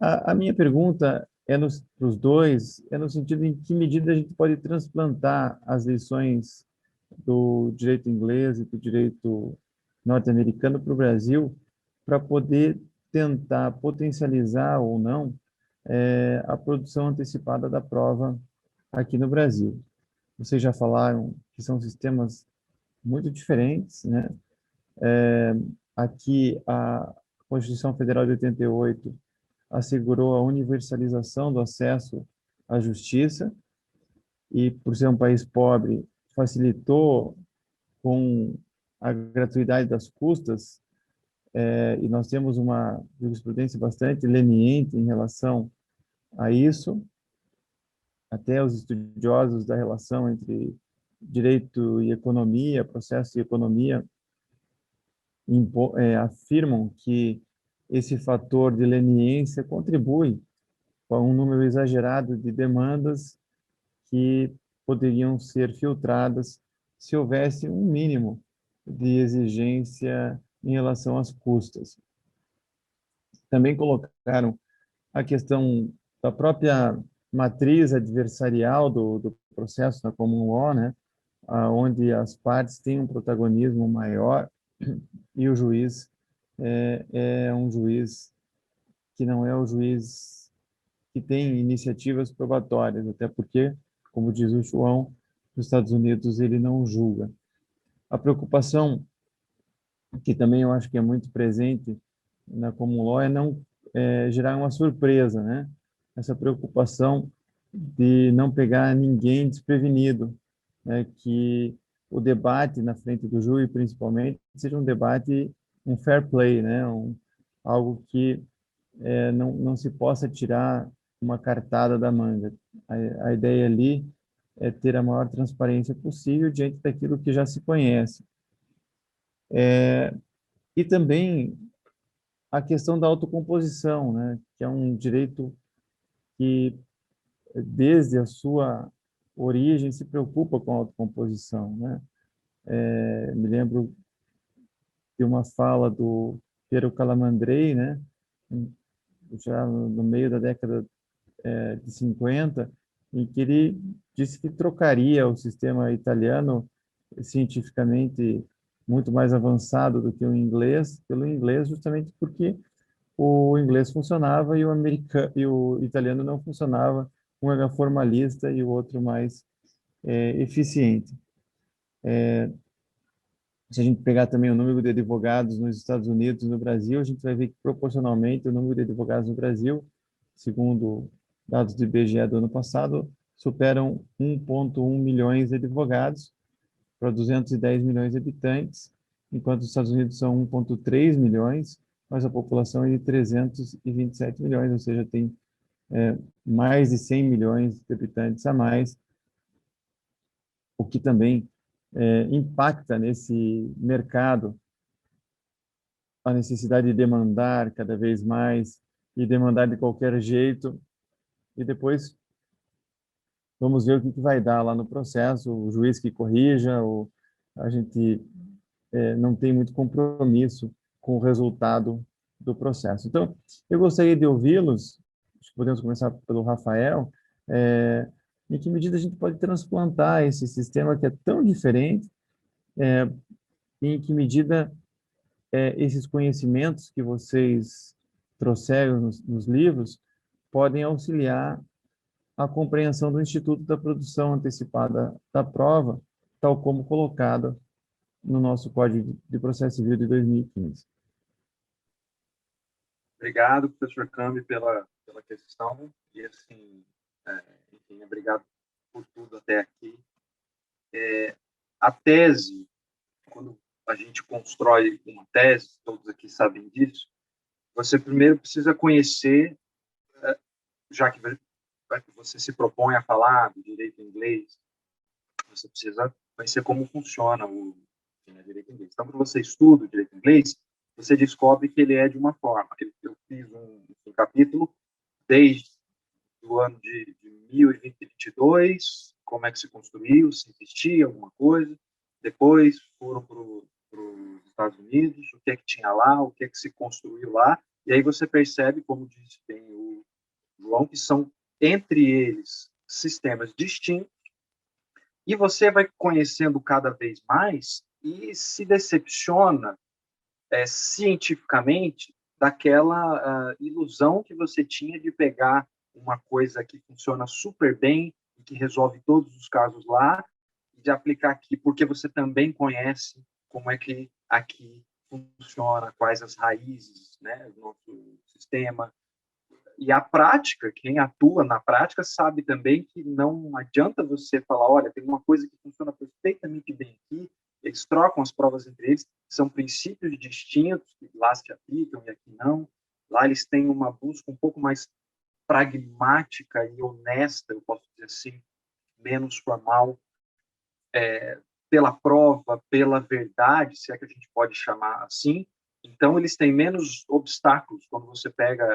A minha pergunta para os dois é no sentido em que medida a gente pode transplantar as lições do direito inglês e do direito norte-americano para o Brasil, para poder tentar potencializar ou não a produção antecipada da prova aqui no Brasil. Vocês já falaram que são sistemas muito diferentes, né? Aqui, a Constituição Federal de 88 assegurou a universalização do acesso à justiça e, por ser um país pobre, facilitou com a gratuidade das custas, e nós temos uma jurisprudência bastante leniente em relação a isso. Até os estudiosos da relação entre direito e economia, processo e economia, afirmam que esse fator de leniência contribui para um número exagerado de demandas que poderiam ser filtradas se houvesse um mínimo de exigência em relação às custas. Também colocaram a questão da própria matriz adversarial do processo na common law, né, onde as partes têm um protagonismo maior e o juiz é um juiz que não é o juiz que tem iniciativas probatórias, até porque, como diz o João, nos Estados Unidos ele não julga. A preocupação, que também eu acho que é muito presente na common law, é não gerar uma surpresa, né? Essa preocupação de não pegar ninguém desprevenido, né? Que o debate na frente do júri, principalmente, seja um debate, um fair play, né? Algo que não se possa tirar uma cartada da manga. A ideia ali é ter a maior transparência possível diante daquilo que já se conhece. E também a questão da autocomposição, né, que é um direito que, desde a sua origem, se preocupa com a autocomposição, né? Me lembro de uma fala do Piero Calamandrei, né? Já no meio da década de 50, em que ele disse que trocaria o sistema italiano, cientificamente muito mais avançado do que o inglês, pelo inglês, justamente porque o inglês funcionava e e o italiano não funcionava. Um era formalista e o outro mais eficiente. Se a gente pegar também o número de advogados nos Estados Unidos e no Brasil, a gente vai ver que, proporcionalmente, o número de advogados no Brasil, segundo dados do IBGE do ano passado, superam 1,1 milhões de advogados para 210 milhões de habitantes, enquanto os Estados Unidos são 1,3 milhões, mas a população é de 327 milhões, ou seja, tem mais de 100 milhões de habitantes a mais, o que também impacta nesse mercado a necessidade de demandar cada vez mais e demandar de qualquer jeito. E depois vamos ver o que vai dar lá no processo, o juiz que corrija, a gente não tem muito compromisso com o resultado do processo. Então, eu gostaria de ouvi-los, acho que podemos começar pelo Rafael, em que medida a gente pode transplantar esse sistema que é tão diferente, em que medida esses conhecimentos que vocês trouxeram nos livros podem auxiliar a compreensão do Instituto da Produção Antecipada da Prova, tal como colocada no nosso Código de Processo Civil de 2015. Obrigado, professor Cambi, pela questão. E, assim, enfim, obrigado por tudo até aqui. A tese, quando a gente constrói uma tese, todos aqui sabem disso, você primeiro precisa conhecer, já que você se propõe a falar do direito inglês, você precisa conhecer como funciona o direito inglês. Então, quando você estuda o direito inglês, você descobre que ele é de uma forma. Eu fiz um capítulo desde o ano de 1022, como é que se construiu, se existia alguma coisa. Depois foram para os Estados Unidos, o que é que tinha lá, o que é que se construiu lá. E aí você percebe, como disse bem o João, que são, entre eles, sistemas distintos, e você vai conhecendo cada vez mais e se decepciona cientificamente daquela ilusão que você tinha de pegar uma coisa que funciona super bem e que resolve todos os casos lá e de aplicar aqui, porque você também conhece como é que aqui funciona, quais as raízes, né, do nosso sistema. E a prática, quem atua na prática sabe também que não adianta você falar, olha, tem uma coisa que funciona perfeitamente bem aqui, eles trocam as provas entre eles, são princípios distintos, que lá se aplicam e aqui não. Lá eles têm uma busca um pouco mais pragmática e honesta, eu posso dizer assim, menos formal, pela prova, pela verdade, se é que a gente pode chamar assim. Então, eles têm menos obstáculos. Quando você pega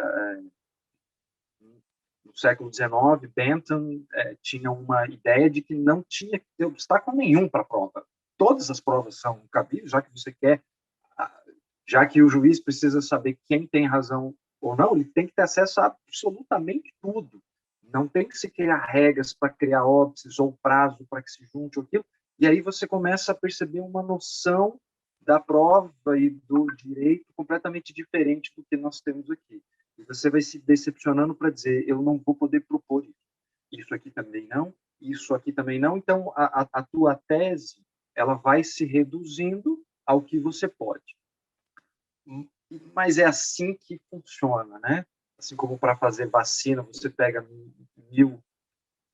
no século XIX, Bentham tinha uma ideia de que não tinha que ter obstáculo nenhum para a prova. Todas as provas são cabíveis, já que você quer, já que o juiz precisa saber quem tem razão ou não, ele tem que ter acesso a absolutamente tudo. Não tem que se criar regras para criar óbices ou prazo para que se junte ou aquilo. E aí você começa a perceber uma noção da prova e do direito completamente diferente do que nós temos aqui. E você vai se decepcionando para dizer, eu não vou poder propor isso. Isso aqui também não, isso aqui também não. Então, a tua tese, ela vai se reduzindo ao que você pode. Mas é assim que funciona, né? Assim como para fazer vacina, você pega 1000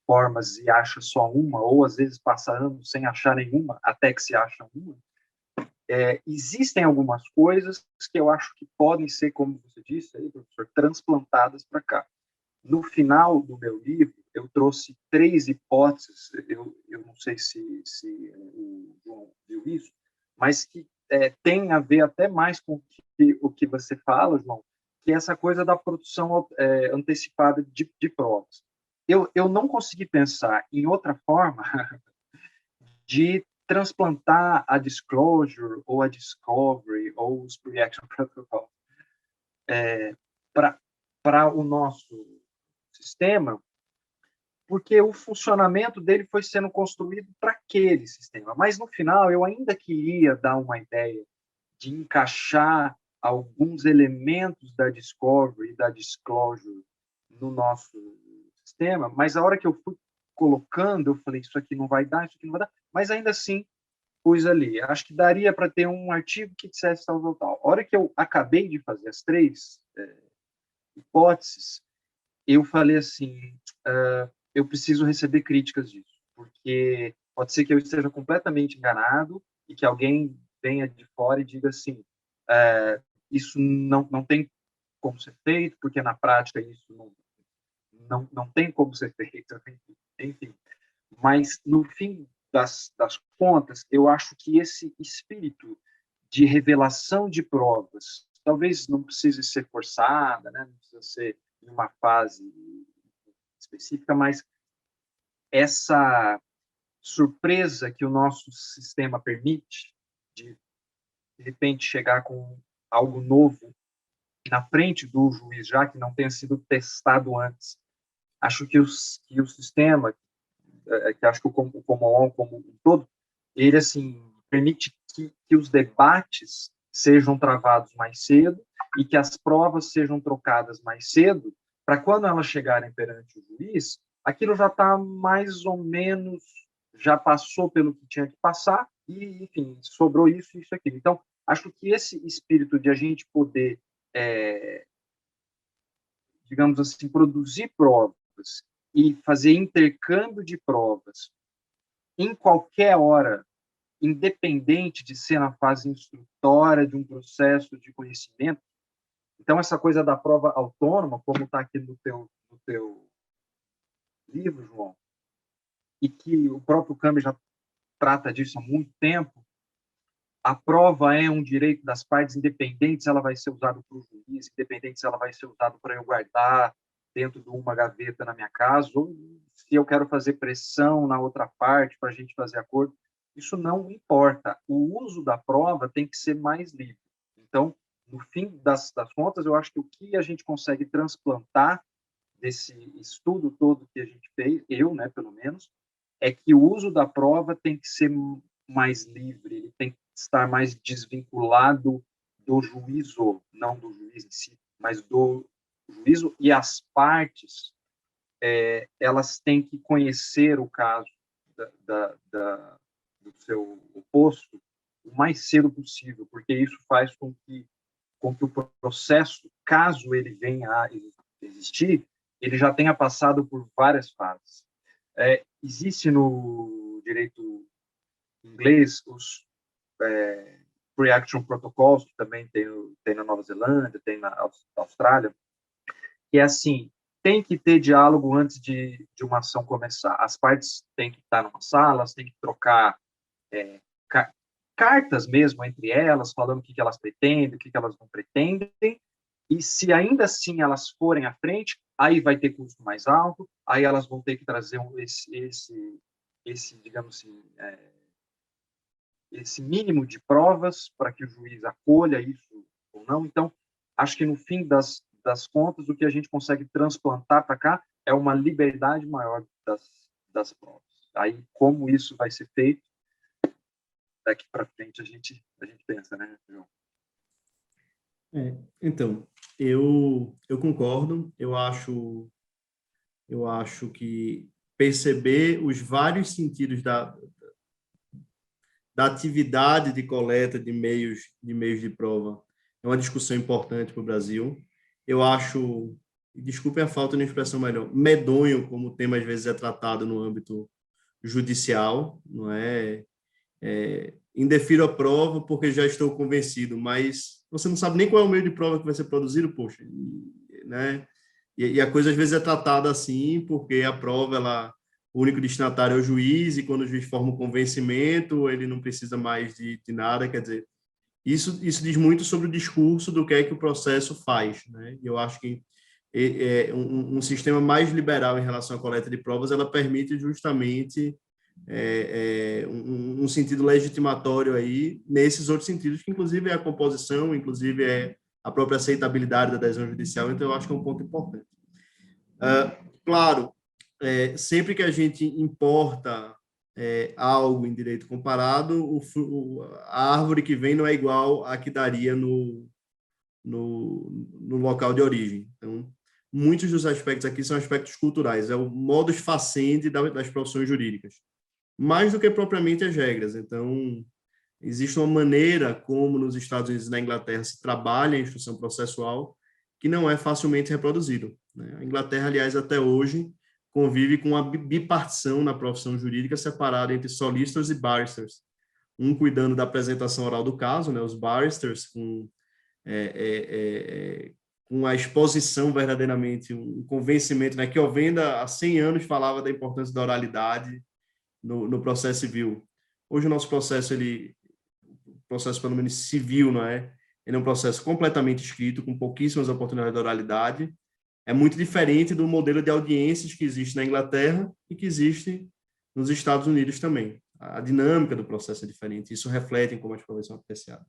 formas e acha só uma, ou às vezes passa anos sem achar nenhuma, até que se acha uma. Existem algumas coisas que eu acho que podem ser, como você disse aí, professor, transplantadas para cá. No final do meu livro, eu trouxe 3 hipóteses, eu não sei se o João viu isso, mas que tem a ver até mais com o que você fala, João, que é essa coisa da produção antecipada de provas. Eu não consegui pensar em outra forma de transplantar a disclosure ou a discovery ou os pre-action protocols para o nosso sistema, porque o funcionamento dele foi sendo construído para aquele sistema. Mas, no final, eu ainda queria dar uma ideia de encaixar alguns elementos da discovery e da disclosure no nosso sistema, mas a hora que eu fui colocando, eu falei, isso aqui não vai dar, isso aqui não vai dar, mas ainda assim, pus ali. Acho que daria para ter um artigo que dissesse tal, tal, tal. A hora que eu acabei de fazer as 3 hipóteses, eu falei assim, eu preciso receber críticas disso, porque pode ser que eu esteja completamente enganado e que alguém venha de fora e diga assim, isso não tem como ser feito, porque na prática isso não tem como ser feito, enfim. Mas, no fim das contas, eu acho que esse espírito de revelação de provas, talvez não precise ser forçada, né? Não precisa ser em uma fase específica, mas essa surpresa que o nosso sistema permite, de repente chegar com algo novo na frente do juiz, já que não tenha sido testado antes. Acho que o sistema, que acho que o common law como um todo, ele assim permite que os debates sejam travados mais cedo e que as provas sejam trocadas mais cedo, para quando elas chegarem perante o juiz, aquilo já está mais ou menos, já passou pelo que tinha que passar e, enfim, sobrou isso e isso aqui. Então, acho que esse espírito de a gente poder, digamos assim, produzir provas e fazer intercâmbio de provas em qualquer hora, independente de ser na fase instrutória de um processo de conhecimento. Então, essa coisa da prova autônoma, como está aqui no teu livro, João, e que o próprio Cambly já trata disso há muito tempo, a prova é um direito das partes, independente se ela vai ser usada por um juiz, independente se ela vai ser usada para eu guardar dentro de uma gaveta na minha casa, ou se eu quero fazer pressão na outra parte para a gente fazer acordo. Isso não importa. O uso da prova tem que ser mais livre. Então, no fim das contas, eu acho que o que a gente consegue transplantar desse estudo todo que a gente fez, eu, né, pelo menos, é que o uso da prova tem que ser mais livre, ele tem que estar mais desvinculado do juízo, não do juiz em si, mas do juízo, e as partes, elas têm que conhecer o caso do seu oposto o mais cedo possível, porque isso faz com que o processo, caso ele venha a existir, ele já tenha passado por várias fases. Existe no direito inglês os pre-action protocols, que também tem na Nova Zelândia, tem na Austrália, que é assim, tem que ter diálogo antes de uma ação começar. As partes têm que estar numa sala, elas têm que trocar cartas mesmo entre elas, falando o que elas pretendem, o que elas não pretendem, e se ainda assim elas forem à frente, aí vai ter custo mais alto, aí elas vão ter que trazer esse digamos assim, esse mínimo de provas para que o juiz acolha isso ou não. Então, acho que no fim das contas, o que a gente consegue transplantar para cá é uma liberdade maior das provas. Aí, como isso vai ser feito, daqui para frente a gente pensa, né, João? Então, eu concordo. Eu acho que perceber os vários sentidos da atividade de coleta de meios de prova é uma discussão importante para o Brasil. Eu acho, desculpem a falta de expressão melhor, medonho como o tema às vezes é tratado no âmbito judicial, não é? Indefiro a prova porque já estou convencido, mas você não sabe nem qual é o meio de prova que vai ser produzido, poxa, né? E a coisa às vezes é tratada assim porque a prova, o único destinatário é o juiz, e quando o juiz forma o convencimento, ele não precisa mais de nada, quer dizer, Isso diz muito sobre o discurso do que é que o processo faz, né? E eu acho que um sistema mais liberal em relação à coleta de provas, ela permite justamente um sentido legitimatório aí nesses outros sentidos, que inclusive é a composição, inclusive é a própria aceitabilidade da adesão judicial, então eu acho que é um ponto importante. Claro, sempre que a gente importa algo em direito comparado, a árvore que vem não é igual à que daria no local de origem. Então, muitos dos aspectos aqui são aspectos culturais, é o modus facendi das profissões jurídicas, mais do que propriamente as regras. Então, existe uma maneira como nos Estados Unidos e na Inglaterra se trabalha a instrução processual que não é facilmente reproduzido, né? A Inglaterra, aliás, até hoje, convive com uma bipartição na profissão jurídica separada entre solicitors e barristers, um cuidando da apresentação oral do caso, né, os barristers com a exposição verdadeiramente, um convencimento, né, que Ovenda há 100 anos falava da importância da oralidade no processo civil. Hoje o nosso processo, processo pelo menos civil, não é? Ele é um processo completamente escrito, com pouquíssimas oportunidades de oralidade. É muito diferente do modelo de audiências que existe na Inglaterra e que existe nos Estados Unidos também. A dinâmica do processo é diferente, isso reflete em como as provas são apreciadas.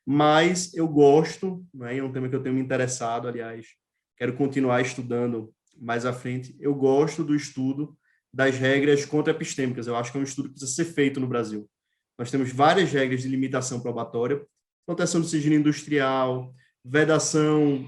Mas eu gosto, né, é um tema que eu tenho me interessado, aliás, quero continuar estudando mais à frente, eu gosto do estudo das regras contra-epistêmicas. Eu acho que é um estudo que precisa ser feito no Brasil. Nós temos várias regras de limitação probatória, proteção do sigilo industrial, vedação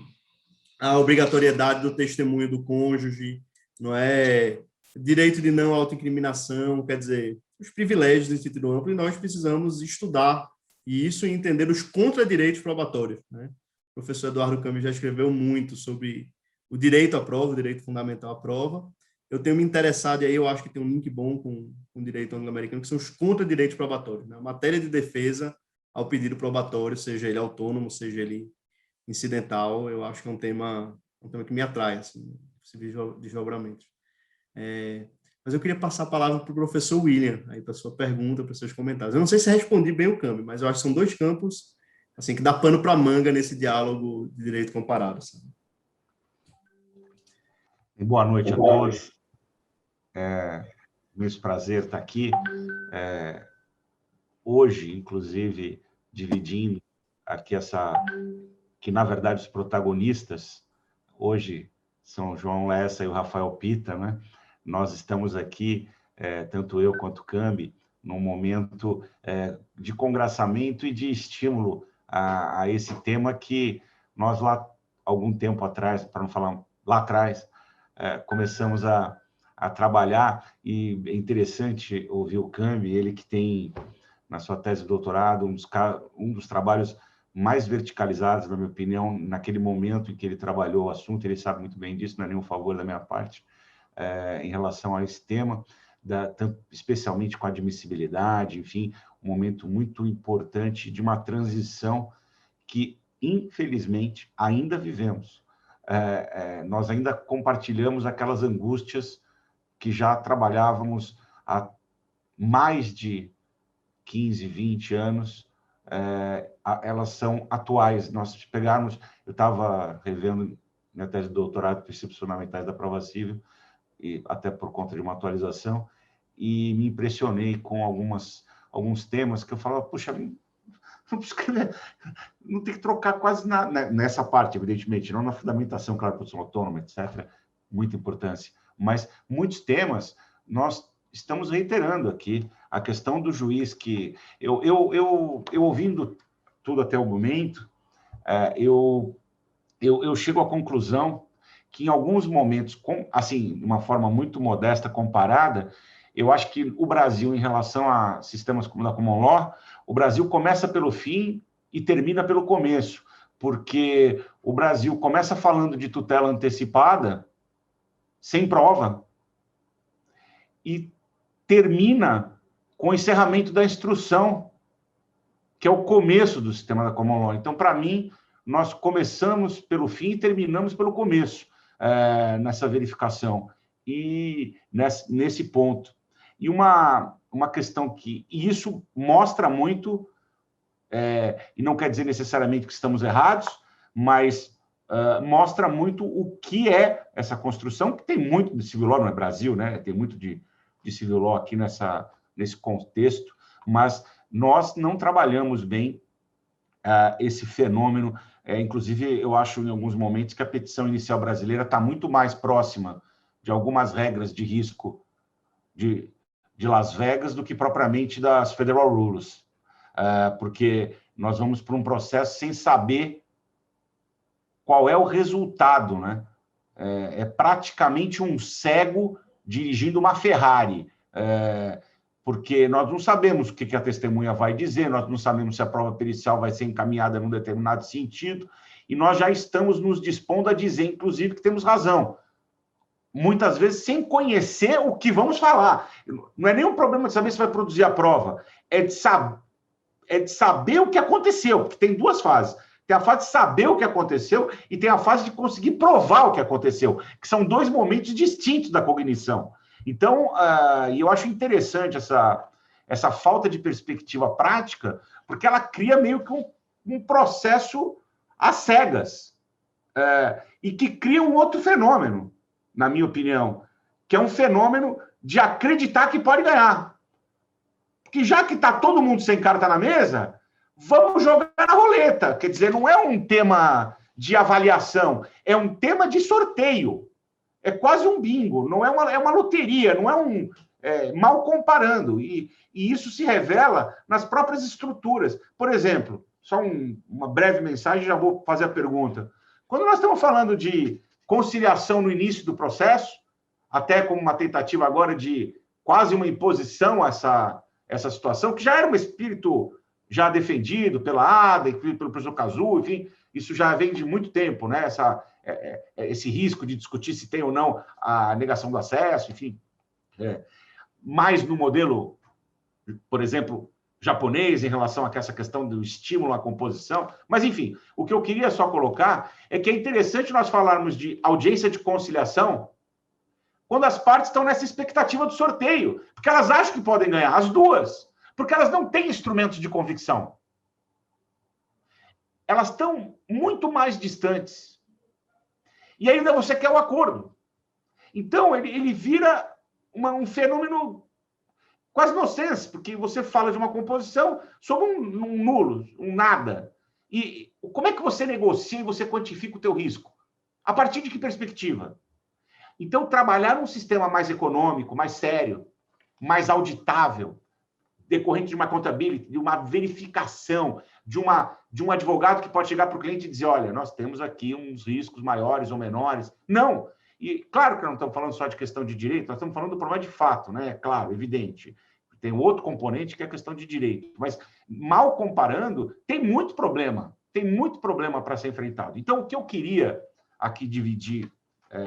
à obrigatoriedade do testemunho do cônjuge, não é? Direito de não autoincriminação, quer dizer, os privilégios do sentido amplo, e nós precisamos estudar isso e entender os contradireitos probatórios, né? O professor Eduardo Campos já escreveu muito sobre o direito à prova, o direito fundamental à prova. Eu tenho me interessado, e aí eu acho que tem um link bom com o direito anglo-americano, que são os contradireitos probatórios, né? A matéria de defesa ao pedido probatório, seja ele autônomo, seja ele incidental, eu acho que é um tema que me atrai, assim, esse desdobramento. Mas eu queria passar a palavra para o professor William, aí para a sua pergunta, para os seus comentários. Eu não sei se respondi bem o câmbio, mas eu acho que são dois campos assim, que dá pano para manga nesse diálogo de direito comparado. Assim. Boa noite a todos. Muito prazer estar aqui. Hoje, inclusive, dividindo aqui que, na verdade, os protagonistas hoje são o João Lessa e o Rafael Pita, né? Nós estamos aqui, tanto eu quanto o Cambi, num momento de congraçamento e de estímulo a esse tema que nós lá, algum tempo atrás, para não falar lá atrás, começamos a trabalhar, e é interessante ouvir o Cambi, ele que tem, na sua tese de doutorado, um dos trabalhos mais verticalizados, na minha opinião, naquele momento em que ele trabalhou o assunto, ele sabe muito bem disso, não é nenhum favor da minha parte, em relação a esse tema, especialmente com a admissibilidade, enfim, um momento muito importante de uma transição que, infelizmente, ainda vivemos. Nós ainda compartilhamos aquelas angústias que já trabalhávamos há mais de 15, 20 anos, elas são atuais. Nós pegarmos, eu estava revendo minha tese de doutorado, Princípios Fundamentais da Prova Civil, e até por conta de uma atualização, e me impressionei com alguns temas que eu falava, puxa, não tem que trocar quase nada nessa parte, evidentemente, não na fundamentação, claro, produção autônoma, etc., muita importância, mas muitos temas nós estamos reiterando aqui. A questão do juiz que... Eu ouvindo tudo até o momento, eu chego à conclusão que em alguns momentos, assim, de uma forma muito modesta, comparada, eu acho que o Brasil, em relação a sistemas como da Common Law, o Brasil começa pelo fim e termina pelo começo, porque o Brasil começa falando de tutela antecipada, sem prova, e termina com o encerramento da instrução, que é o começo do sistema da Common Law. Então, para mim, nós começamos pelo fim e terminamos pelo começo, nessa verificação, e nesse ponto. E uma questão e isso mostra muito e não quer dizer necessariamente que estamos errados, mas mostra muito o que é essa construção, que tem muito de civil law no Brasil, né? Tem muito de civil law aqui nesse contexto, mas nós não trabalhamos bem esse fenômeno. Inclusive, eu acho em alguns momentos que a petição inicial brasileira está muito mais próxima de algumas regras de risco de Las Vegas do que propriamente das Federal Rules, porque nós vamos para um processo sem saber qual é o resultado, né? É praticamente um cego dirigindo uma Ferrari, porque nós não sabemos o que a testemunha vai dizer, nós não sabemos se a prova pericial vai ser encaminhada num determinado sentido, e nós já estamos nos dispondo a dizer, inclusive, que temos razão, muitas vezes sem conhecer o que vamos falar. Não é nem um problema de saber se vai produzir a prova, é de saber o que aconteceu, porque tem duas fases. Tem a fase de saber o que aconteceu e tem a fase de conseguir provar o que aconteceu, que são dois momentos distintos da cognição. Então, eu acho interessante essa falta de perspectiva prática, porque ela cria meio que um processo às cegas, e que cria um outro fenômeno, na minha opinião, que é um fenômeno de acreditar que pode ganhar. Porque já que está todo mundo sem carta na mesa, vamos jogar na roleta. Quer dizer, não é um tema de avaliação, é um tema de sorteio. É quase um bingo, não é uma loteria, não é mal comparando. E isso se revela nas próprias estruturas. Por exemplo, só uma breve mensagem, já vou fazer a pergunta. Quando nós estamos falando de conciliação no início do processo, até como uma tentativa agora de quase uma imposição a essa situação, que já era um espírito já defendido pela ADA, pelo professor Cazu, enfim, isso já vem de muito tempo, né? Esse risco de discutir se tem ou não a negação do acesso, enfim. Mais no modelo, por exemplo, japonês, em relação a essa questão do estímulo à composição. Mas, enfim, o que eu queria só colocar é que é interessante nós falarmos de audiência de conciliação quando as partes estão nessa expectativa do sorteio, porque elas acham que podem ganhar, as duas, porque elas não têm instrumentos de convicção. Elas estão muito mais distantes. E ainda você quer o acordo. Então, ele vira um fenômeno quase nonsense, porque você fala de uma composição sobre um nulo, um nada. E como é que você negocia e você quantifica o teu risco? A partir de que perspectiva? Então, trabalhar um sistema mais econômico, mais sério, mais auditável, decorrente de uma accountability, de uma verificação, de um advogado que pode chegar para o cliente e dizer, olha, nós temos aqui uns riscos maiores ou menores. Não! E claro que não estamos falando só de questão de direito, nós estamos falando do problema de fato, né? Claro, evidente. Tem outro componente que é a questão de direito. Mas, mal comparando, tem muito problema para ser enfrentado. Então, o que eu queria aqui dividir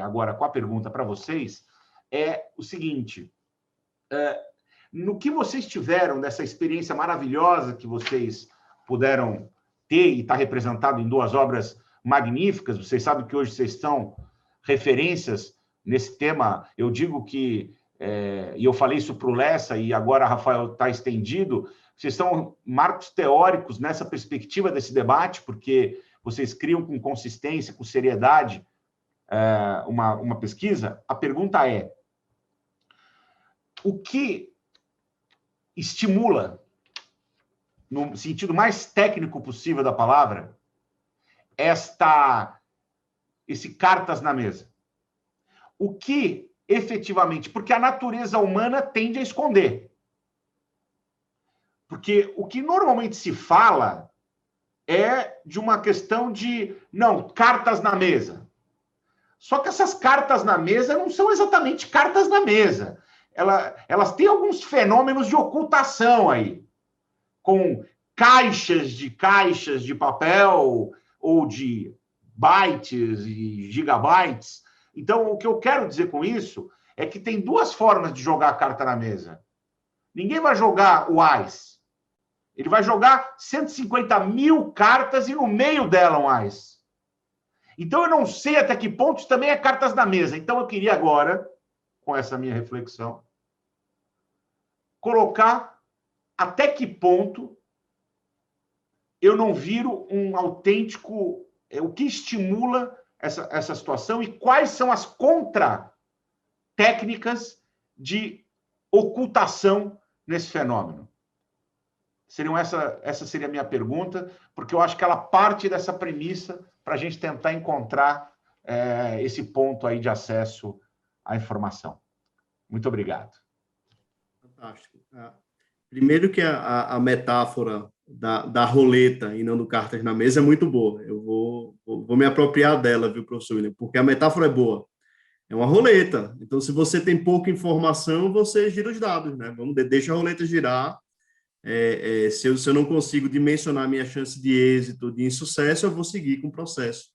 agora com a pergunta para vocês é o seguinte, no que vocês tiveram dessa experiência maravilhosa que vocês puderam ter e está representado em duas obras magníficas, vocês sabem que hoje vocês são referências nesse tema, eu digo que, e eu falei isso para o Lessa, e agora, Rafael, está estendido, vocês são marcos teóricos nessa perspectiva desse debate, porque vocês criam com consistência, com seriedade, uma pesquisa. A pergunta é, o que estimula, no sentido mais técnico possível da palavra, esse cartas na mesa? O que efetivamente, porque a natureza humana tende a esconder. Porque o que normalmente se fala é de uma questão de, não, cartas na mesa. Só que essas cartas na mesa não são exatamente cartas na mesa. Elas têm alguns fenômenos de ocultação aí, com caixas de papel ou de bytes e gigabytes. Então, o que eu quero dizer com isso é que tem duas formas de jogar a carta na mesa. Ninguém vai jogar o AIS. Ele vai jogar 150 mil cartas e no meio dela um AIS. Então, eu não sei até que ponto isso também é cartas na mesa. Então, eu queria agora, com essa minha reflexão, colocar até que ponto eu não viro um autêntico... O que estimula essa situação e quais são as contra-técnicas de ocultação nesse fenômeno? Essa seria a minha pergunta, porque eu acho que ela parte dessa premissa para a gente tentar encontrar esse ponto aí de acesso à informação. Muito obrigado. Fantástico. Primeiro que a metáfora da roleta e não do cartas na mesa é muito boa. Eu vou me apropriar dela, viu, professor William? Porque a metáfora é boa. É uma roleta. Então, se você tem pouca informação, você gira os dados, né? Deixa a roleta girar. Se eu não consigo dimensionar a minha chance de êxito, de insucesso, eu vou seguir com o processo.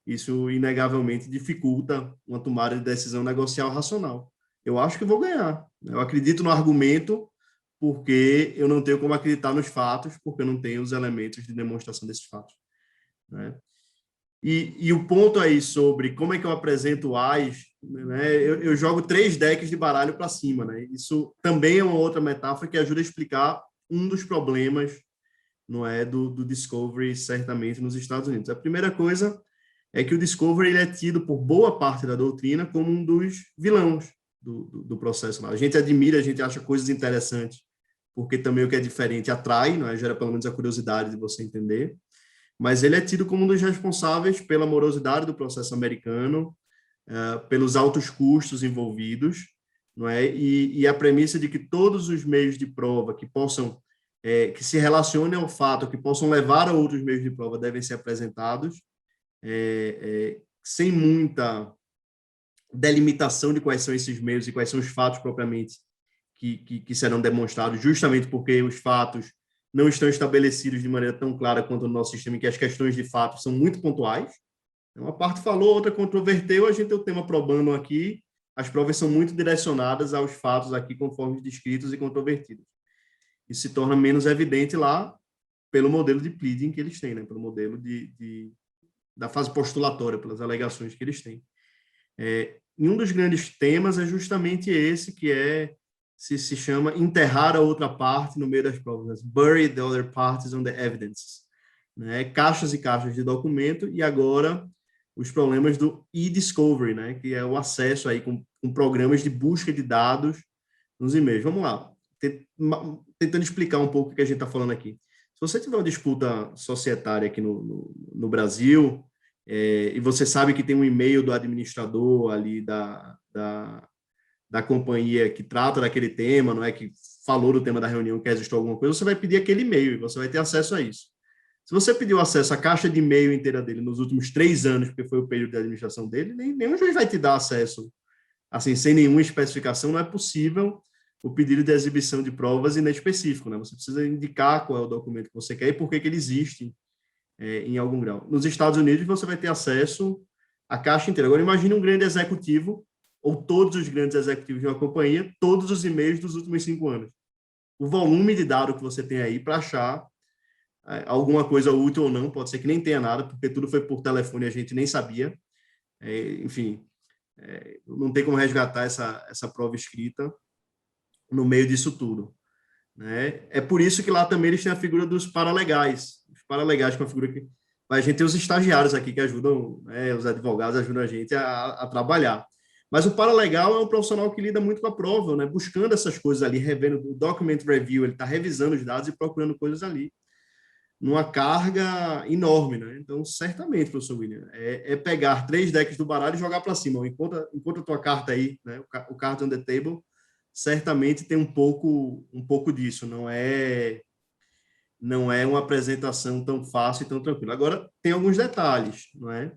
Isso, inegavelmente, dificulta uma tomada de decisão negocial racional. Eu acho que vou ganhar. Eu acredito no argumento, porque eu não tenho como acreditar nos fatos, porque eu não tenho os elementos de demonstração desses fatos, né? E o ponto aí sobre como é que eu apresento o AIS, né? Eu jogo 3 decks de baralho para cima, né? Isso também é uma outra metáfora que ajuda a explicar um dos problemas, não é, do Discovery, certamente, nos Estados Unidos. A primeira coisa é que o Discovery ele é tido por boa parte da doutrina como um dos vilões do processo lá. A gente admira, a gente acha coisas interessantes, porque também o que é diferente atrai, não é? Gera pelo menos a curiosidade de você entender, mas ele é tido como um dos responsáveis pela morosidade do processo americano, pelos altos custos envolvidos, não é? E a premissa de que todos os meios de prova que possam, que se relacionem ao fato, que possam levar a outros meios de prova, devem ser apresentados, sem muita delimitação de quais são esses meios e quais são os fatos propriamente que serão demonstrados, justamente porque os fatos não estão estabelecidos de maneira tão clara quanto no nosso sistema, em que as questões de fato são muito pontuais. Uma parte falou, outra controverteu, a gente tem o tema probando aqui, as provas são muito direcionadas aos fatos aqui, conforme descritos e controvertidos. Isso se torna menos evidente lá pelo modelo de pleading que eles têm, né? Pelo modelo da fase postulatória, pelas alegações que eles têm. E um dos grandes temas é justamente esse, que se chama enterrar a outra parte no meio das provas, bury the other parties on the evidence, né? Caixas e caixas de documento, e agora os problemas do e-discovery, né? Que é o acesso aí com programas de busca de dados nos e-mails. Vamos lá, tentando explicar um pouco o que a gente está falando aqui. Se você tiver uma disputa societária aqui no Brasil, e você sabe que tem um e-mail do administrador ali da companhia que trata daquele tema, não é, que falou do tema da reunião, que existiu alguma coisa, você vai pedir aquele e-mail e você vai ter acesso a isso. Se você pediu acesso à caixa de e-mail inteira dele nos últimos 3 anos, porque foi o período de administração dele, nenhum juiz vai te dar acesso, assim, sem nenhuma especificação. Não é possível o pedido de exibição de provas inespecífico, né? Você precisa indicar qual é o documento que você quer e por que ele existe em algum grau. Nos Estados Unidos, você vai ter acesso à caixa inteira. Agora, imagine um grande executivo, ou todos os grandes executivos de uma companhia, todos os e-mails dos últimos 5 anos. O volume de dados que você tem aí para achar alguma coisa útil ou não, pode ser que nem tenha nada, porque tudo foi por telefone e a gente nem sabia. Enfim, não tem como resgatar essa prova escrita no meio disso tudo, né? É por isso que lá também eles têm a figura dos paralegais. Os paralegais, com a figura que... A gente tem os estagiários aqui que ajudam, né, os advogados ajudam a gente a trabalhar. Mas o paralegal é um profissional que lida muito com a prova, né? Buscando essas coisas ali, revendo o document review, ele está revisando os dados e procurando coisas ali, numa carga enorme, né? Então, certamente, professor William, pegar 3 decks do baralho e jogar para cima. Enquanto a tua carta aí, né, o card on the table, certamente tem um pouco disso. Não é uma apresentação tão fácil e tão tranquila. Agora, tem alguns detalhes, não é?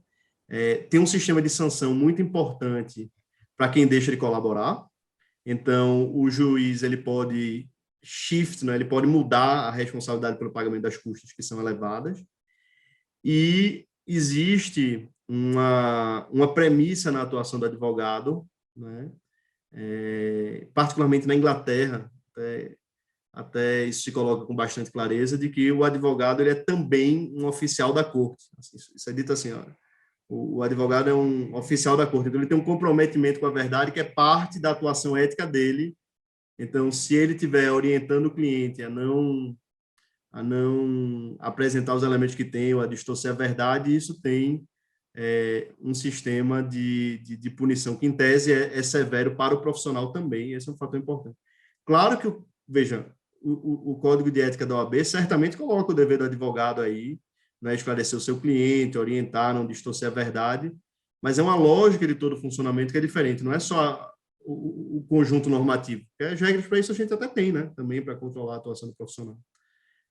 Tem um sistema de sanção muito importante para quem deixa de colaborar. Então, o juiz ele pode shift, né? Ele pode mudar a responsabilidade pelo pagamento das custas que são elevadas. E existe uma premissa na atuação do advogado, né? Particularmente na Inglaterra, até isso se coloca com bastante clareza, de que o advogado ele é também um oficial da corte. Isso é dito assim, ó, o advogado é um oficial da corte, então ele tem um comprometimento com a verdade que é parte da atuação ética dele. Então, se ele estiver orientando o cliente a a não apresentar os elementos que tem, ou a distorcer a verdade, e isso tem um sistema de punição que, em tese, é severo para o profissional também. Esse é um fator importante. Claro que, veja, o Código de Ética da OAB certamente coloca o dever do advogado aí, né, esclarecer o seu cliente, orientar, não distorcer a verdade, mas é uma lógica de todo o funcionamento que é diferente, não é só o conjunto normativo. As regras para isso a gente até tem, né, também para controlar a atuação do profissional.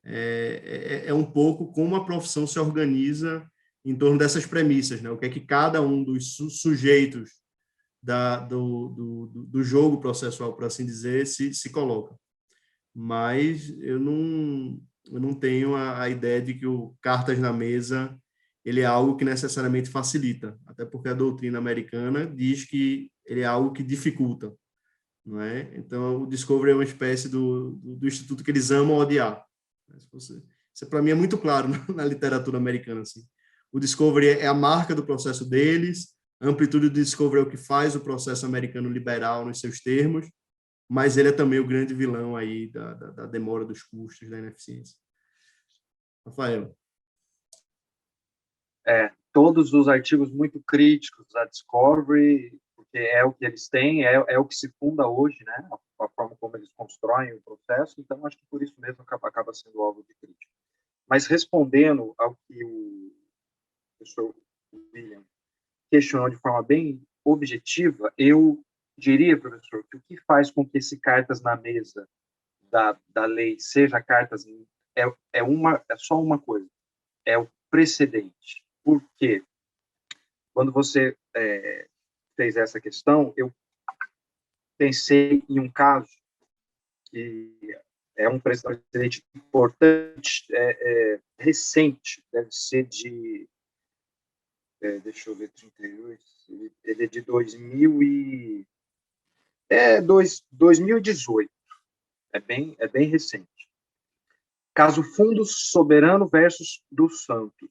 É um pouco como a profissão se organiza em torno dessas premissas, né? O que é que cada um dos sujeitos do jogo processual, por assim dizer, se coloca. Mas eu não tenho a ideia de que o cartas na mesa ele é algo que necessariamente facilita, até porque a doutrina americana diz que ele é algo que dificulta, não é? Então, o Discovery é uma espécie do instituto que eles amam odiar. Isso para mim é muito claro na literatura americana, assim. O Discovery é a marca do processo deles, a amplitude do Discovery é o que faz o processo americano liberal nos seus termos, mas ele é também o grande vilão aí da demora dos custos, da ineficiência. Rafael. Todos os artigos muito críticos da Discovery, porque é o que eles têm, é o que se funda hoje, né? A forma como eles constroem o processo, então acho que por isso mesmo acaba sendo alvo de crítica. Mas respondendo ao que o professor William questionou de forma bem objetiva, eu diria, professor, que o que faz com que esse cartas na mesa da lei seja cartas é só uma coisa, é o precedente. Por quê? Quando você fez essa questão, eu pensei em um caso que é um precedente importante, recente, deve ser de deixa eu ver, 38, ele é de 2018, é bem recente. Caso Fundo Soberano versus dos Santos.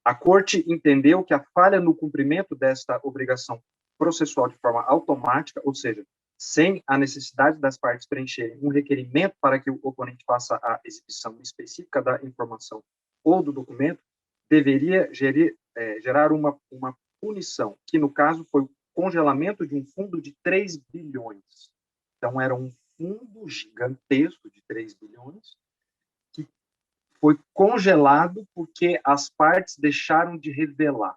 A Corte entendeu que a falha no cumprimento desta obrigação processual de forma automática, ou seja, sem a necessidade das partes preencherem um requerimento para que o oponente faça a exibição específica da informação ou do documento, deveria gerar uma punição, que no caso foi o congelamento de um fundo de 3 bilhões. Então, era um fundo gigantesco de 3 bilhões, que foi congelado porque as partes deixaram de revelar.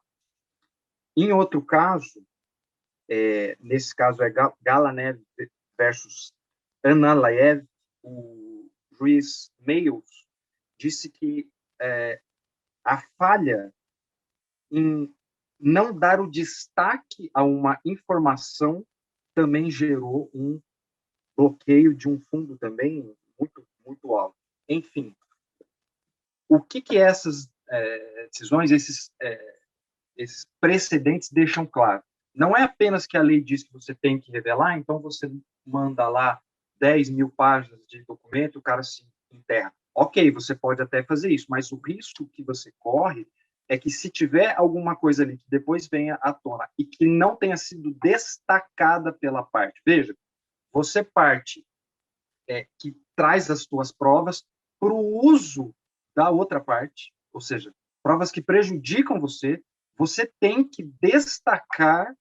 Em outro caso, nesse caso é Galanev versus Analaev, o juiz Meios disse que a falha em não dar o destaque a uma informação também gerou um bloqueio de um fundo também muito, muito alto. Enfim, o que essas decisões, esses precedentes deixam claro? Não é apenas que a lei diz que você tem que revelar, então você manda lá 10 mil páginas de documento, o cara se enterra. Ok, você pode até fazer isso, mas o risco que você corre é que se tiver alguma coisa ali que depois venha à tona e que não tenha sido destacada pela parte, veja, você parte que traz as suas provas para o uso da outra parte, ou seja, provas que prejudicam você, você tem que destacar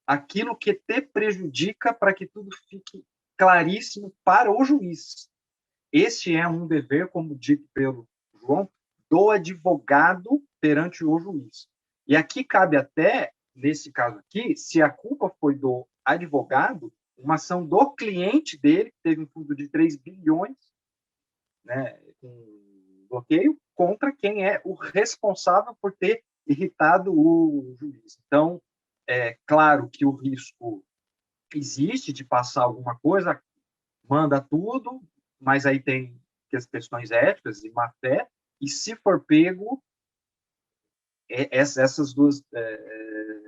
aquilo que te prejudica para que tudo fique claríssimo para o juiz. Esse é um dever, como dito pelo João, do advogado perante o juiz. E aqui cabe até, nesse caso aqui, se a culpa foi do advogado, uma ação do cliente dele, que teve um fundo de 3 bilhões, né, com bloqueio, contra quem é o responsável por ter irritado o juiz. Então, é claro que o risco existe de passar alguma coisa, manda tudo, mas aí tem as questões éticas e má-fé, e se for pego, essas duas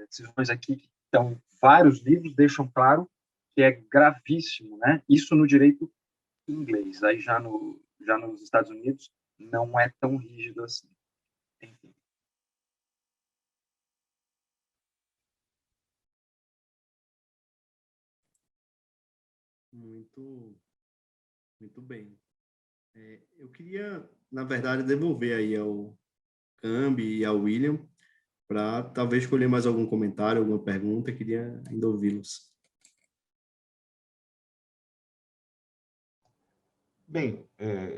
decisões aqui, que estão vários livros, deixam claro que é gravíssimo, né? Isso no direito inglês, aí já nos Estados Unidos não é tão rígido assim. Enfim. Muito, muito bem. Eu queria na verdade, devolver aí ao Cambi e ao William para talvez escolher mais algum comentário, alguma pergunta. Queria ainda ouvi-los. Bem,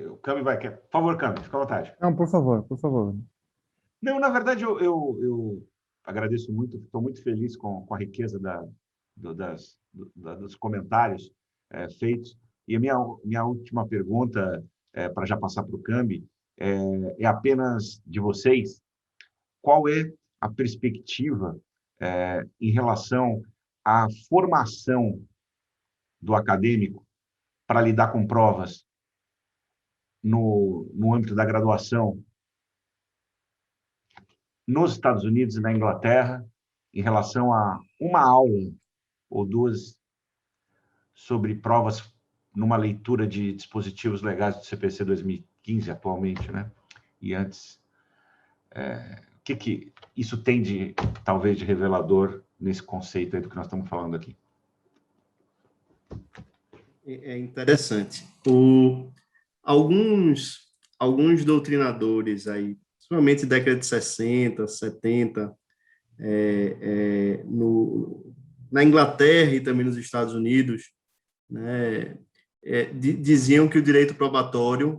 o Cambi vai... Por favor, Cambi, fica à vontade. Não, por favor, por favor. Não, na verdade, eu agradeço muito, estou muito feliz com a riqueza dos comentários feitos. E a minha última pergunta, para já passar para o Cambi, é apenas de vocês. Qual é a perspectiva em relação à formação do acadêmico para lidar com provas no âmbito da graduação nos Estados Unidos e na Inglaterra, em relação a uma aula ou duas sobre provas numa leitura de dispositivos legais do CPC 2015, atualmente, né? E antes. O que isso tem talvez, de revelador nesse conceito aí do que nós estamos falando aqui? É interessante. Alguns doutrinadores aí, principalmente década de 60, 70, na Inglaterra e também nos Estados Unidos, né, diziam que o direito probatório,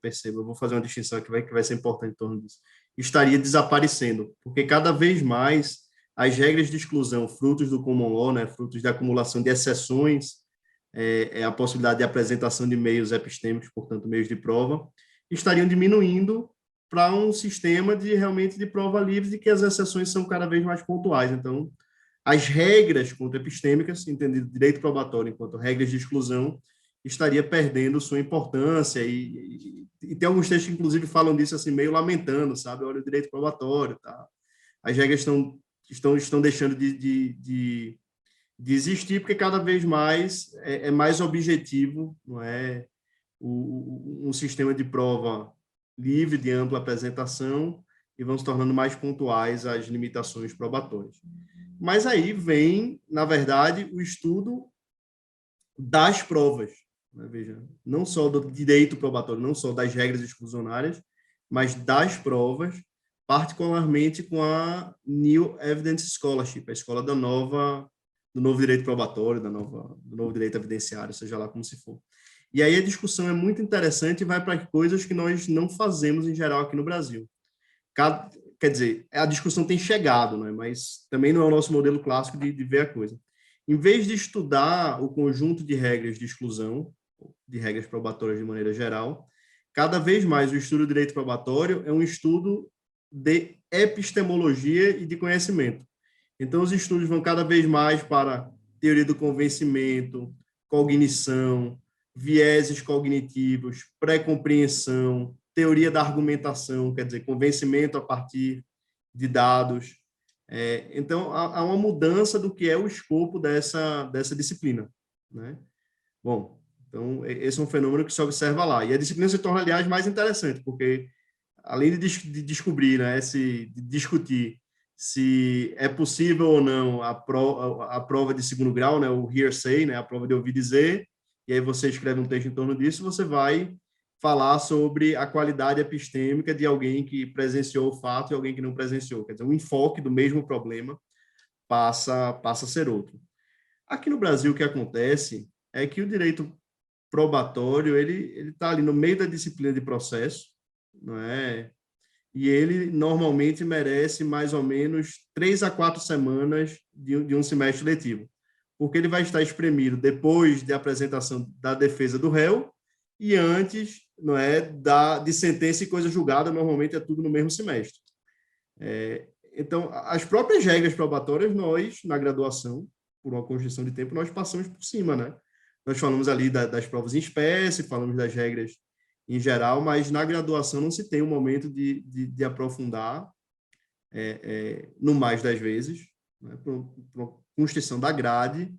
perceba, eu vou fazer uma distinção aqui que vai ser importante em torno disso, estaria desaparecendo, porque cada vez mais as regras de exclusão, frutos do common law, né, frutos da acumulação de exceções, a possibilidade de apresentação de meios epistêmicos, portanto, meios de prova, estariam diminuindo para um sistema realmente de prova livre, de que as exceções são cada vez mais pontuais. Então, as regras contra-epistêmicas, entendido direito probatório enquanto regras de exclusão, estaria perdendo sua importância, e tem alguns textos que, inclusive, falam disso assim, meio lamentando, sabe? Olha, o direito probatório, tá? As regras estão deixando de existir, porque cada vez mais é mais objetivo, não é? Um sistema de prova livre, de ampla apresentação, e vão se tornando mais pontuais as limitações probatórias. Mas aí vem, na verdade, o estudo das provas, né? Veja, não só do direito probatório, não só das regras exclusionárias, mas das provas, particularmente com a New Evidence Scholarship, a escola do novo direito probatório, do novo direito evidenciário, seja lá como se for. E aí a discussão é muito interessante e vai para coisas que nós não fazemos em geral aqui no Brasil. Quer dizer, a discussão tem chegado, né? Mas também não é o nosso modelo clássico de ver a coisa. Em vez de estudar o conjunto de regras de exclusão, de regras probatórias de maneira geral, cada vez mais o estudo do direito probatório é um estudo de epistemologia e de conhecimento. Então, os estudos vão cada vez mais para teoria do convencimento, cognição, vieses cognitivos, pré-compreensão, teoria da argumentação, quer dizer, convencimento a partir de dados. Então, há uma mudança do que é o escopo dessa disciplina, né? Bom, então, esse é um fenômeno que se observa lá. E a disciplina se torna, aliás, mais interessante, porque, além de descobrir, né, de discutir se é possível ou não a prova de segundo grau, né, o hearsay, né, a prova de ouvir dizer, e aí você escreve um texto em torno disso, você vai falar sobre a qualidade epistêmica de alguém que presenciou o fato e alguém que não presenciou. Quer dizer, o enfoque do mesmo problema passa a ser outro. Aqui no Brasil, o que acontece é que o direito probatório, ele está ali no meio da disciplina de processo, não é? E ele normalmente merece mais ou menos 3 a 4 semanas de um semestre letivo, porque ele vai estar espremido depois da apresentação da defesa do réu e antes, não é, de sentença e coisa julgada, normalmente é tudo no mesmo semestre. Então, as próprias regras probatórias, nós, na graduação, por uma constrição de tempo, nós passamos por cima, né? Nós falamos ali das provas em espécie, falamos das regras em geral, mas na graduação não se tem um momento de aprofundar no mais das vezes, né, por constrição da grade,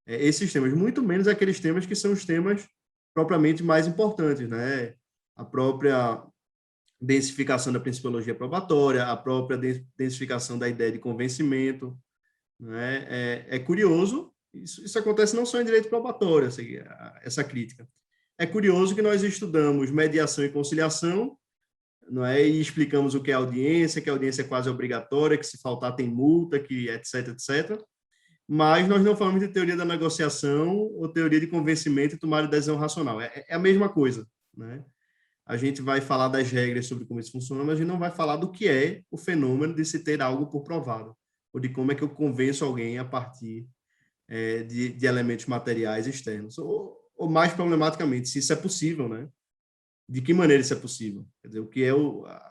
esses temas, muito menos aqueles temas que são os temas propriamente mais importantes, né? A própria densificação da principiologia probatória, a própria densificação da ideia de convencimento, né? É curioso, isso acontece não só em direito probatório, essa crítica. é curioso que nós estudamos mediação e conciliação, não é? E explicamos o que é audiência, que a audiência é quase obrigatória, que se faltar tem multa, que etc, etc. Mas nós não falamos de teoria da negociação ou teoria de convencimento e tomada de decisão racional. É a mesma coisa, né? A gente vai falar das regras sobre como isso funciona, mas a gente não vai falar do que é o fenômeno de se ter algo por provado, ou de como é que eu convenço alguém a partir de elementos materiais externos. Ou mais problematicamente, se isso é possível, né? De que maneira isso é possível? Quer dizer, o que é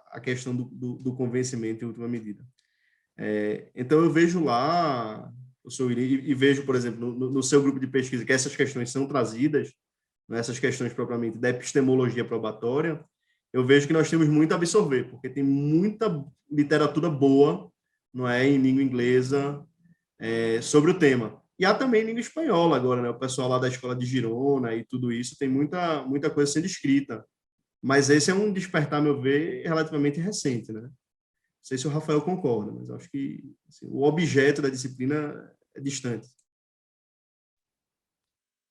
a questão do convencimento em última medida. Então, eu vejo lá, e vejo, por exemplo, no seu grupo de pesquisa, que essas questões são trazidas, né, essas questões propriamente da epistemologia probatória, eu vejo que nós temos muito a absorver, porque tem muita literatura boa, não é, em língua inglesa, sobre o tema. E há também língua espanhola agora, né? O pessoal lá da escola de Girona e tudo isso, tem muita coisa sendo escrita. Mas esse é um despertar, a meu ver, relativamente recente, né? Não sei se o Rafael concorda, mas acho que assim, o objeto da disciplina é distante.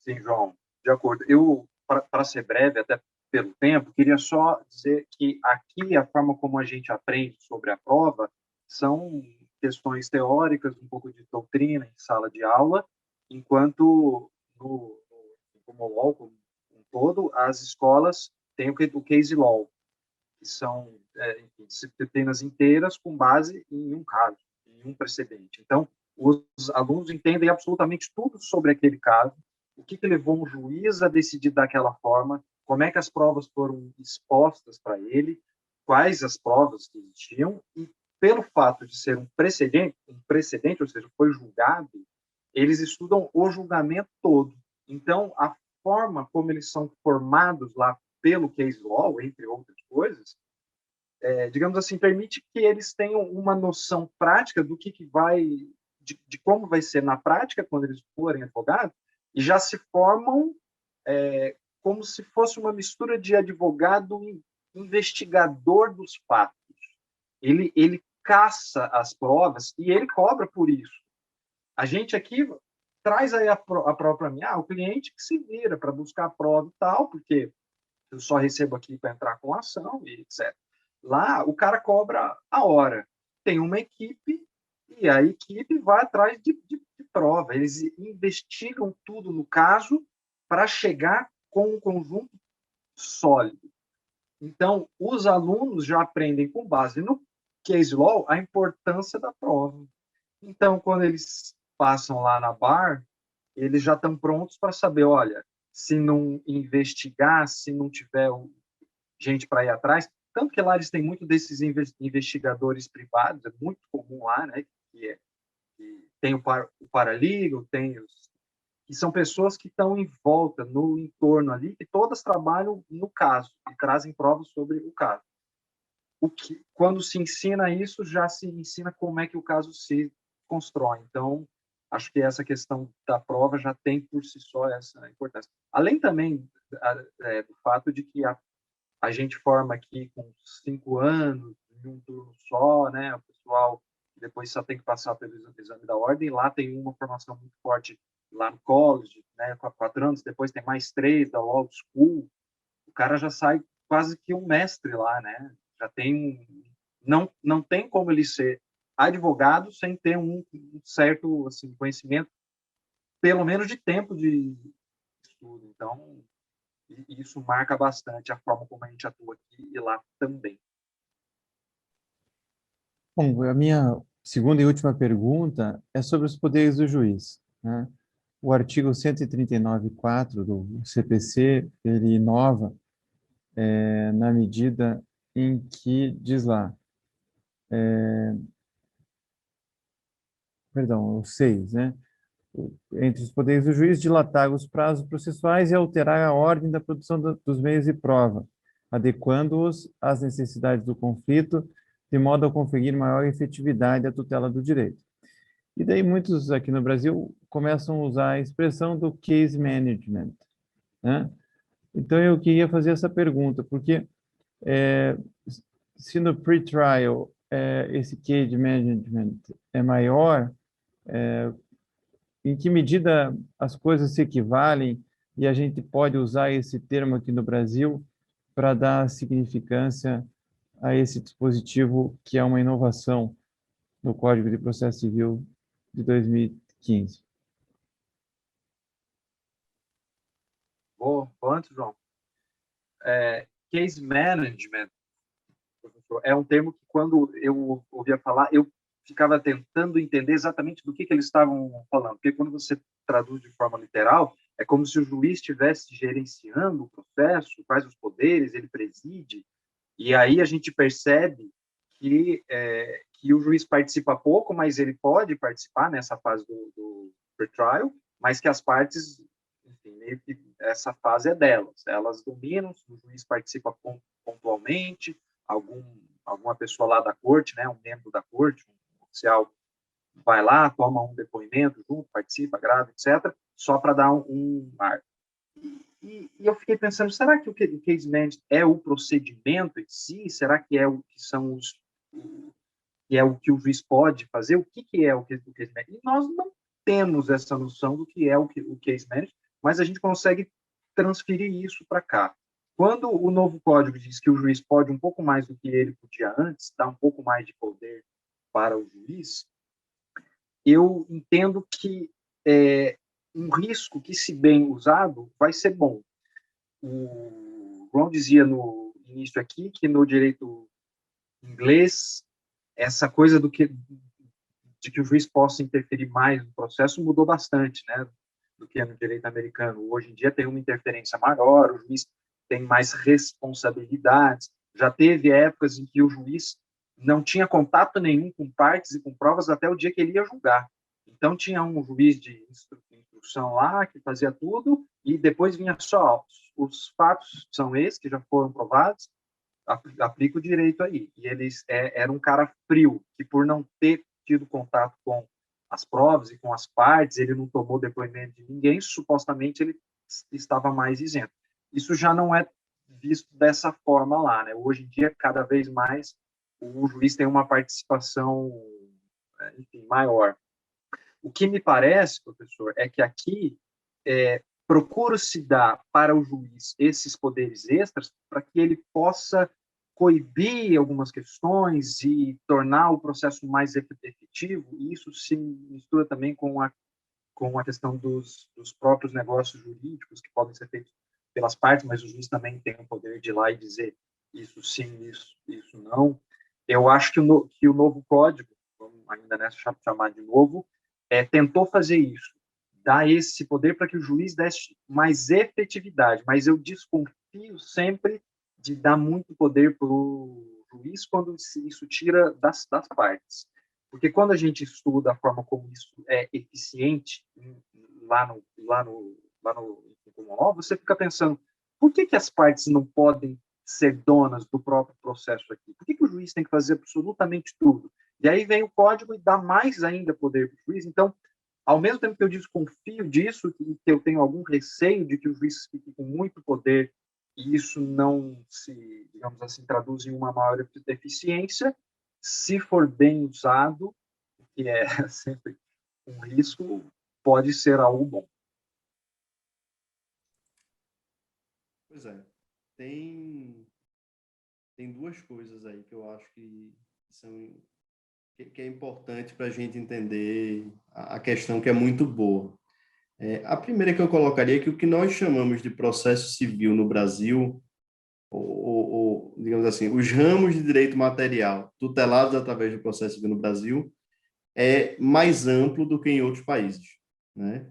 Sim, João, de acordo. Eu, para ser breve, até pelo tempo, queria só dizer que aqui a forma como a gente aprende sobre a prova são questões teóricas, um pouco de doutrina em sala de aula, enquanto como law como um todo, as escolas têm o case law, que são disciplinas inteiras com base em um caso, em um precedente. Então, os alunos entendem absolutamente tudo sobre aquele caso, o que levou um juiz a decidir daquela forma, como é que as provas foram expostas para ele, quais as provas que existiam, e pelo fato de ser um precedente, ou seja, foi julgado, eles estudam o julgamento todo. Então, a forma como eles são formados lá pelo case law, entre outras coisas, digamos assim, permite que eles tenham uma noção prática do que vai, de como vai ser na prática quando eles forem advogados, e já se formam como se fosse uma mistura de advogado e investigador dos fatos. Ele caça as provas e ele cobra por isso. A gente aqui traz aí a prova para mim, o cliente que se vira para buscar a prova e tal, porque eu só recebo aqui para entrar com a ação e etc. Lá, o cara cobra a hora. Tem uma equipe e a equipe vai atrás de prova. Eles investigam tudo no caso para chegar com um conjunto sólido. Então, os alunos já aprendem com base no case law a importância da prova. Então, quando eles passam lá na bar, eles já estão prontos para saber, olha, se não investigar, se não tiver gente para ir atrás, tanto que lá eles têm muito desses investigadores privados, é muito comum lá, né, que tem o paralegal, tem que são pessoas que estão em volta, no entorno ali, que todas trabalham no caso e trazem provas sobre o caso. Quando se ensina isso, já se ensina como é que o caso se constrói. Então, acho que essa questão da prova já tem por si só essa importância. Além também do fato de que a gente forma aqui com 5 anos, em um turno só, né? O pessoal depois só tem que passar pelo exame da ordem. Lá tem uma formação muito forte lá no college, né? 4 anos, depois tem mais 3 da law school. O cara já sai quase que um mestre lá, né? Já tem não tem como ele ser advogado sem ter um certo assim, conhecimento, pelo menos de tempo de estudo. Então, isso marca bastante a forma como a gente atua aqui e lá também. Bom, a minha segunda e última pergunta é sobre os poderes do juiz, né? O artigo 139.4 do CPC, ele inova na medida em que diz lá, perdão, o 6, né? Entre os poderes do juiz, dilatar os prazos processuais e alterar a ordem da produção dos meios de prova, adequando-os às necessidades do conflito, de modo a conferir maior efetividade à tutela do direito. E daí muitos aqui no Brasil começam a usar a expressão do case management, né? Então eu queria fazer essa pergunta, porque se no pre-trial esse case management é maior, em que medida as coisas se equivalem e a gente pode usar esse termo aqui no Brasil para dar significância a esse dispositivo que é uma inovação no Código de Processo Civil de 2015. Bom, antes, João. Case management, professor, é um termo que, quando eu ouvia falar, eu ficava tentando entender exatamente do que eles estavam falando, porque quando você traduz de forma literal, é como se o juiz estivesse gerenciando o processo, quais os poderes, ele preside, e aí a gente percebe que o juiz participa pouco, mas ele pode participar nessa fase do pre-trial, mas que as partes, enfim, meio que essa fase é delas. Elas dominam, o juiz participa pontualmente, alguma pessoa lá da corte, né, um membro da corte, um oficial, vai lá, toma um depoimento junto, participa, grava, etc., só para dar um ar. E eu fiquei pensando, será que o case management é o procedimento em si? Será que é o que são que é o que o juiz pode fazer? O que é o case management? E nós não temos essa noção do que é o case management, mas a gente consegue transferir isso para cá. Quando o novo código diz que o juiz pode um pouco mais do que ele podia antes, dá um pouco mais de poder para o juiz, eu entendo que um risco que, se bem usado, vai ser bom. O João dizia no início aqui que no direito inglês, essa coisa de que o juiz possa interferir mais no processo mudou bastante, né, do que no direito americano. Hoje em dia tem uma interferência maior, o juiz tem mais responsabilidades. Já teve épocas em que o juiz não tinha contato nenhum com partes e com provas até o dia que ele ia julgar. Então, tinha um juiz de instrução lá que fazia tudo e depois vinha só os fatos são esses que já foram provados, aplica o direito aí. E ele era um cara frio, que por não ter tido contato com as provas e com as partes, ele não tomou depoimento de ninguém, supostamente ele estava mais isento. Isso já não é visto dessa forma lá, né? Hoje em dia, cada vez mais, o juiz tem uma participação, enfim, maior. O que me parece, professor, é que aqui procura-se dar para o juiz esses poderes extras para que ele possa coibir algumas questões e tornar o processo mais efetivo, e isso se mistura também com a questão dos próprios negócios jurídicos que podem ser feitos pelas partes, mas o juiz também tem o poder de ir lá e dizer isso sim, isso não. Eu acho que o novo código, vamos ainda nessa chamar de novo, tentou fazer isso, dar esse poder para que o juiz desse mais efetividade, mas eu desconfio sempre de dar muito poder para o juiz quando isso tira das partes. Porque quando a gente estuda a forma como isso é eficiente lá no common law, você fica pensando, por que as partes não podem ser donas do próprio processo aqui? Por que o juiz tem que fazer absolutamente tudo? E aí vem o código e dá mais ainda poder para o juiz. Então, ao mesmo tempo que eu desconfio disso, que eu tenho algum receio de que o juiz fique com muito poder e isso não se, digamos assim, traduz em uma maior eficiência, se for bem usado, que é sempre um risco, pode ser algo bom. Pois é. Tem duas coisas aí que eu acho que é importante para a gente entender a questão, que é muito boa. A primeira que eu colocaria é que o que nós chamamos de processo civil no Brasil, ou digamos assim, os ramos de direito material tutelados através do processo civil no Brasil, é mais amplo do que em outros países, né?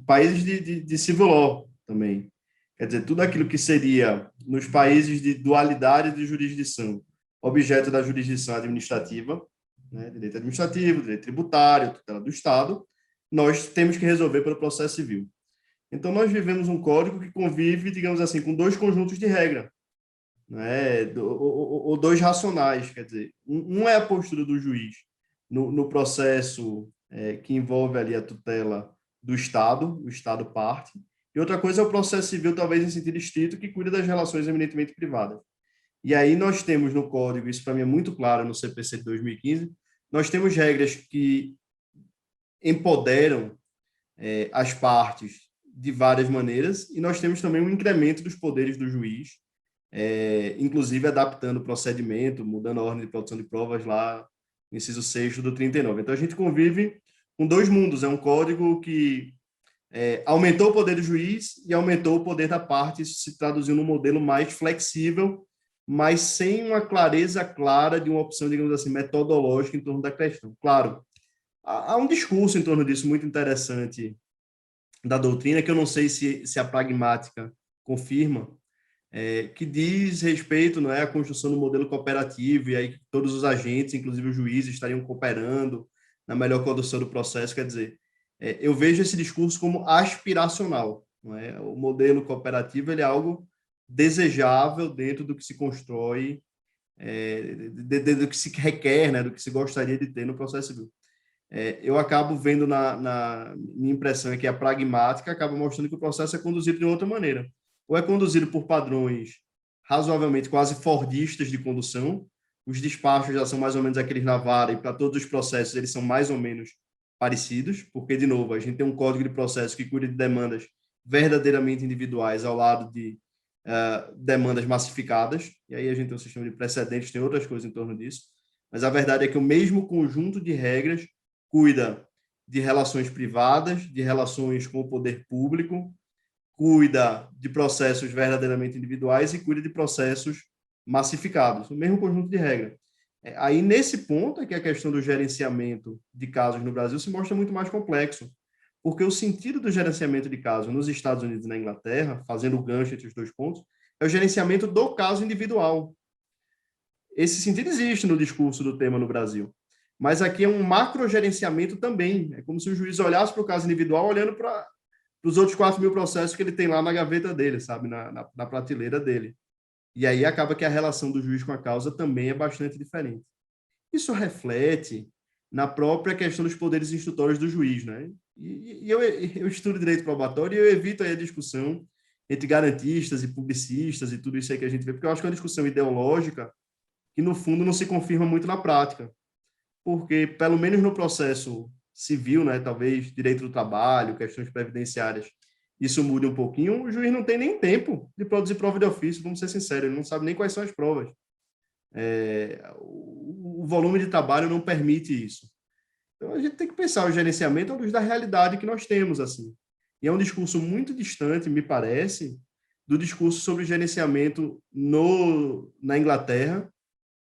Países de civil law também. Quer dizer, tudo aquilo que seria, nos países de dualidade de jurisdição, objeto da jurisdição administrativa, né, direito administrativo, direito tributário, tutela do Estado, nós temos que resolver pelo processo civil. Então, nós vivemos um código que convive, digamos assim, com dois conjuntos de regra, né, ou dois racionais, quer dizer, um é a postura do juiz no processo que envolve ali a tutela do Estado, o Estado parte, e outra coisa é o processo civil, talvez em sentido estrito, que cuida das relações eminentemente privadas. E aí nós temos no código, isso para mim é muito claro no CPC de 2015, nós temos regras que empoderam as partes de várias maneiras, e nós temos também um incremento dos poderes do juiz, inclusive adaptando o procedimento, mudando a ordem de produção de provas lá, no inciso 6º do 39. Então, a gente convive com dois mundos, é um código que aumentou o poder do juiz e aumentou o poder da parte, isso se traduziu num modelo mais flexível, mas sem uma clareza clara de uma opção, digamos assim, metodológica em torno da questão. Claro, há um discurso em torno disso muito interessante da doutrina, que eu não sei se a pragmática confirma, que diz respeito, não é, à construção do modelo cooperativo, e aí todos os agentes, inclusive os juízes, estariam cooperando na melhor condução do processo. Quer dizer, eu vejo esse discurso como aspiracional, não é? O modelo cooperativo, ele é algo desejável dentro do que se constrói, do que se requer, né, do que se gostaria de ter no processo civil. Eu acabo vendo na minha impressão é que a pragmática acaba mostrando que o processo é conduzido de outra maneira. Ou é conduzido por padrões razoavelmente quase fordistas de condução, os despachos já são mais ou menos aqueles na vara, e para todos os processos eles são mais ou menos parecidos, porque, de novo, a gente tem um código de processo que cuida de demandas verdadeiramente individuais ao lado de demandas massificadas, e aí a gente tem um sistema de precedentes, tem outras coisas em torno disso, mas a verdade é que o mesmo conjunto de regras cuida de relações privadas, de relações com o poder público, cuida de processos verdadeiramente individuais e cuida de processos massificados, o mesmo conjunto de regras. Aí, nesse ponto, é que a questão do gerenciamento de casos no Brasil se mostra muito mais complexo, porque o sentido do gerenciamento de casos nos Estados Unidos e na Inglaterra, fazendo o gancho entre os dois pontos, é o gerenciamento do caso individual. Esse sentido existe no discurso do tema no Brasil, mas aqui é um macrogerenciamento também. É como se o juiz olhasse para o caso individual olhando para os outros 4.000 processos que ele tem lá na gaveta dele, sabe, na prateleira dele. E aí acaba que a relação do juiz com a causa também é bastante diferente. Isso reflete na própria questão dos poderes instrutórios do juiz, né? E eu estudo direito probatório e eu evito aí a discussão entre garantistas e publicistas e tudo isso aí que a gente vê, porque eu acho que é uma discussão ideológica que, no fundo, não se confirma muito na prática. Porque, pelo menos no processo civil, né, talvez direito do trabalho, questões previdenciárias, isso mude um pouquinho, o juiz não tem nem tempo de produzir prova de ofício, vamos ser sinceros, ele não sabe nem quais são as provas. O volume de trabalho não permite isso. Então, a gente tem que pensar o gerenciamento à luz da realidade que nós temos, assim. E é um discurso muito distante, me parece, do discurso sobre gerenciamento na Inglaterra,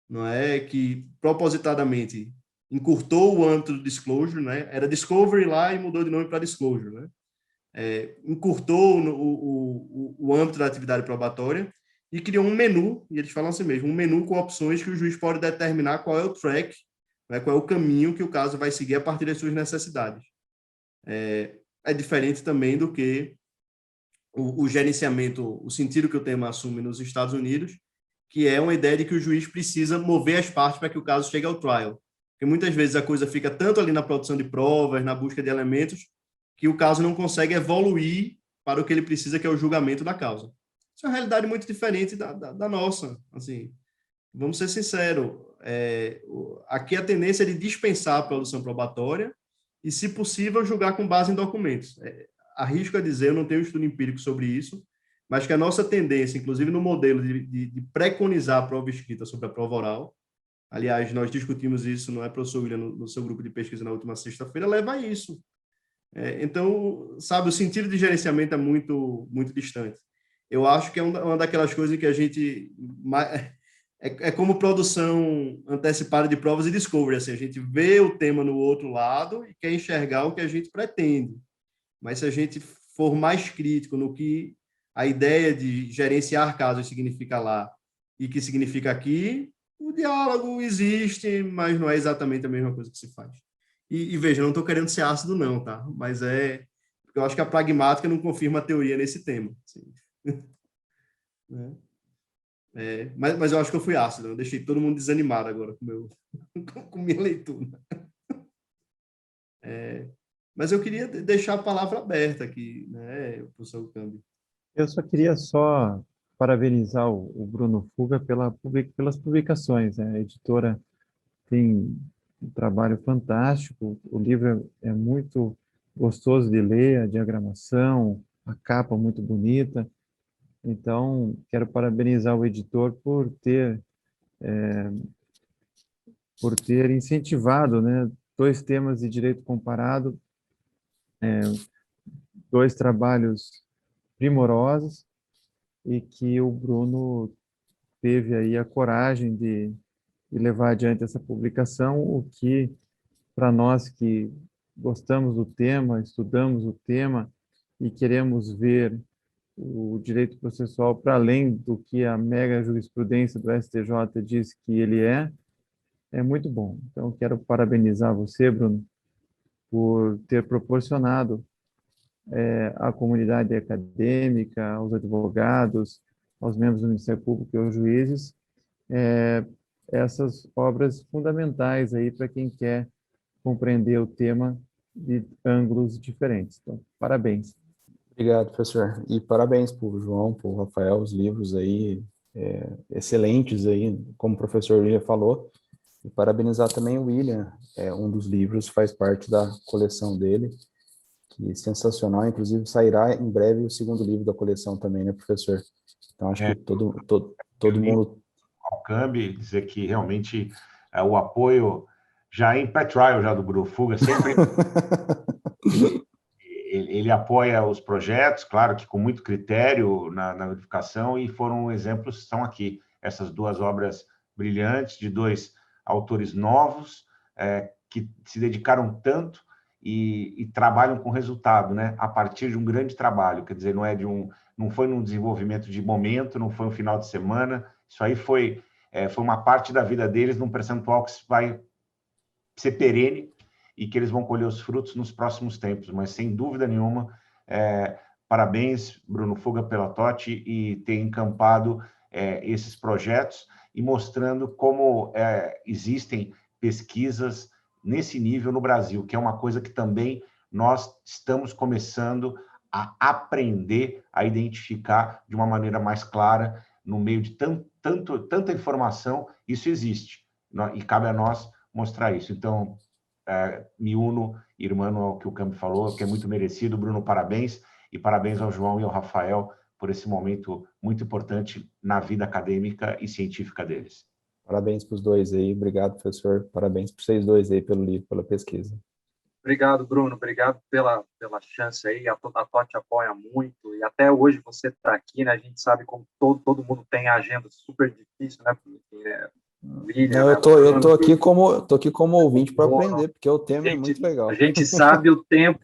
não é, que propositadamente encurtou o âmbito do disclosure, né? Era discovery lá e mudou de nome para disclosure, né? Encurtou o âmbito da atividade probatória e criou um menu, e eles falam assim mesmo, um menu com opções que o juiz pode determinar qual é o track, né, qual é o caminho que o caso vai seguir a partir das suas necessidades. É diferente também do que o gerenciamento, o sentido que o tema assume nos Estados Unidos, que é uma ideia de que o juiz precisa mover as partes para que o caso chegue ao trial. Porque muitas vezes a coisa fica tanto ali na produção de provas, na busca de elementos, que o caso não consegue evoluir para o que ele precisa, que é o julgamento da causa. Isso é uma realidade muito diferente da nossa. Assim, vamos ser sinceros, aqui a tendência é de dispensar a produção probatória e, se possível, julgar com base em documentos. Arrisco a dizer, eu não tenho estudo empírico sobre isso, mas que a nossa tendência, inclusive no modelo de preconizar a prova escrita sobre a prova oral, aliás, nós discutimos isso, não é, professor William, no seu grupo de pesquisa na última sexta-feira, leva a isso. Então, sabe, o sentido de gerenciamento é muito, muito distante. Eu acho que é uma daquelas coisas que a gente... É como produção antecipada de provas e discovery, assim, a gente vê o tema no outro lado e quer enxergar o que a gente pretende. Mas se a gente for mais crítico no que a ideia de gerenciar casos significa lá e que significa aqui, o diálogo existe, mas não é exatamente a mesma coisa que se faz. E veja, não estou querendo ser ácido não, tá? Mas eu acho que a pragmática não confirma a teoria nesse tema. Assim. Mas eu acho que eu fui ácido, eu deixei todo mundo desanimado agora com minha leitura. Mas eu queria deixar a palavra aberta aqui, né, professor Câmbio. Eu só queria parabenizar o Bruno Fuga pelas publicações, né? A editora tem um trabalho fantástico, o livro é muito gostoso de ler, a diagramação, a capa muito bonita. Então, quero parabenizar o editor por ter incentivado, né, dois temas de direito comparado, dois trabalhos primorosos, e que o Bruno teve aí a coragem de levar adiante essa publicação, o que, para nós que gostamos do tema, estudamos o tema e queremos ver o direito processual para além do que a mega jurisprudência do STJ diz que ele é muito bom. Então, quero parabenizar você, Bruno, por ter proporcionado à comunidade acadêmica, aos advogados, aos membros do Ministério Público e aos juízes, essas obras fundamentais aí para quem quer compreender o tema de ângulos diferentes. Então, parabéns. Obrigado, professor. E parabéns para o João, para o Rafael, os livros aí excelentes aí, como o professor William falou. E parabenizar também o William, um dos livros faz parte da coleção dele, que é sensacional, inclusive sairá em breve o segundo livro da coleção também, né, professor? Então, acho que todo mundo... Ao Cambi, dizer que realmente o apoio já em pré-trial já do Bruno Fuga, sempre ele apoia os projetos, claro que com muito critério na verificação, e foram exemplos, estão aqui, essas duas obras brilhantes de dois autores novos, que se dedicaram tanto e trabalham com resultado, né? A partir de um grande trabalho, quer dizer, não foi num desenvolvimento de momento, não foi um final de semana, isso aí foi uma parte da vida deles, num percentual que vai ser perene e que eles vão colher os frutos nos próximos tempos, mas sem dúvida nenhuma, parabéns, Bruno Fuga, pela TOT, e ter encampado esses projetos e mostrando como existem pesquisas nesse nível no Brasil, que é uma coisa que também nós estamos começando a aprender a identificar de uma maneira mais clara, no meio de tanta informação, isso existe, e cabe a nós mostrar isso. Então, me uno, irmão, ao que o Cambi falou, que é muito merecido. Bruno, parabéns, e parabéns ao João e ao Rafael por esse momento muito importante na vida acadêmica e científica deles. Parabéns para os dois aí, obrigado, professor, parabéns para vocês dois aí pelo livro, pela pesquisa. Obrigado, Bruno, obrigado pela chance aí, a TOT apoia muito, e até hoje você está aqui, né, a gente sabe como todo mundo tem a agenda super difícil, né, William, não, eu tô aqui como ouvinte para aprender, porque o tema é muito legal. A gente sabe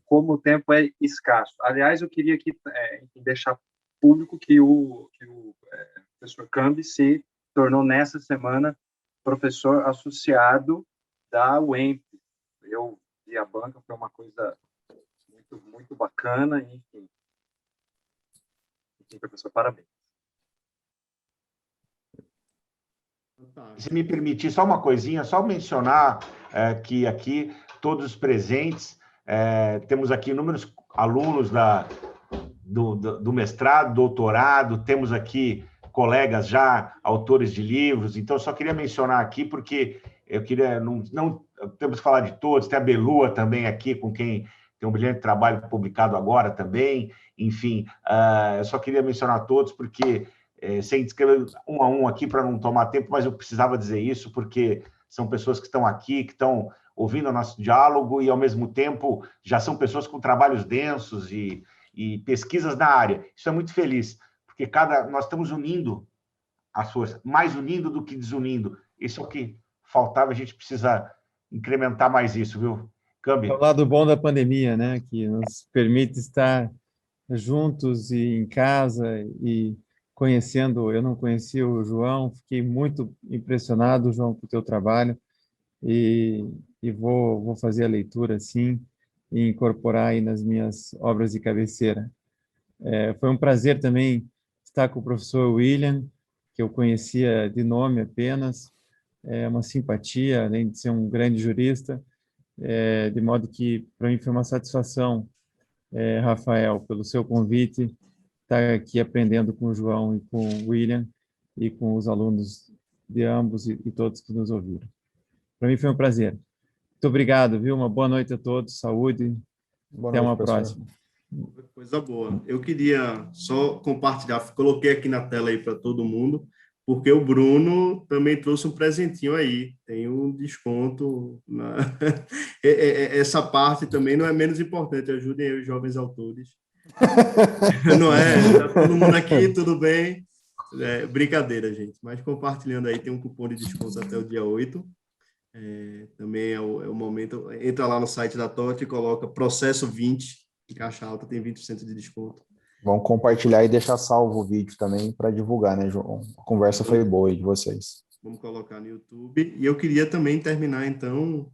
como o tempo é escasso. Aliás, eu queria aqui deixar público que o professor Cambi se tornou nessa semana professor associado da UEMP. Eu vi a banca, foi uma coisa muito, muito bacana, enfim, professor, parabéns. Se me permitir, só uma coisinha, só mencionar que aqui todos os presentes, temos aqui inúmeros alunos do mestrado, doutorado, temos aqui colegas já, autores de livros, então só queria mencionar aqui, porque eu queria, não temos que falar de todos, tem a Belua também aqui, com quem tem um brilhante trabalho publicado agora também, enfim, eu só queria mencionar todos, porque sem descrever um a um aqui para não tomar tempo, mas eu precisava dizer isso, porque são pessoas que estão aqui, que estão ouvindo o nosso diálogo e, ao mesmo tempo, já são pessoas com trabalhos densos e pesquisas na área. Isso é muito feliz, porque nós estamos unindo as forças, mais unindo do que desunindo. Isso é o que faltava, a gente precisa incrementar mais isso, viu, Cambi? É o lado bom da pandemia, né, que nos permite estar juntos e em casa e conhecendo. Eu não conhecia o João, fiquei muito impressionado, João, com o teu trabalho, e vou fazer a leitura, sim, e incorporar aí nas minhas obras de cabeceira. Foi um prazer também estar com o professor William, que eu conhecia de nome apenas, uma simpatia, além de ser um grande jurista, de modo que, para mim, foi uma satisfação, Rafael, pelo seu convite, estar aqui aprendendo com o João e com o William e com os alunos de ambos e todos que nos ouviram. Para mim foi um prazer. Muito obrigado, viu? Uma boa noite a todos, saúde, Boa até noite, uma professor. próxima. Coisa boa. Eu queria só compartilhar, coloquei aqui na tela aí para todo mundo, porque o Bruno também trouxe um presentinho aí. Tem um desconto. Essa parte também não é menos importante. Ajudem aí os jovens autores. Não é? Tá todo mundo aqui, tudo bem? Brincadeira, gente. Mas compartilhando aí, tem um cupom de desconto até o dia 8. Também é o momento. Entra lá no site da TOT e coloca processo 20, em caixa alta tem 20% de desconto. Vamos compartilhar e deixar salvo o vídeo também para divulgar, né, João? A conversa foi boa aí de vocês. Vamos colocar no YouTube. E eu queria também terminar, então,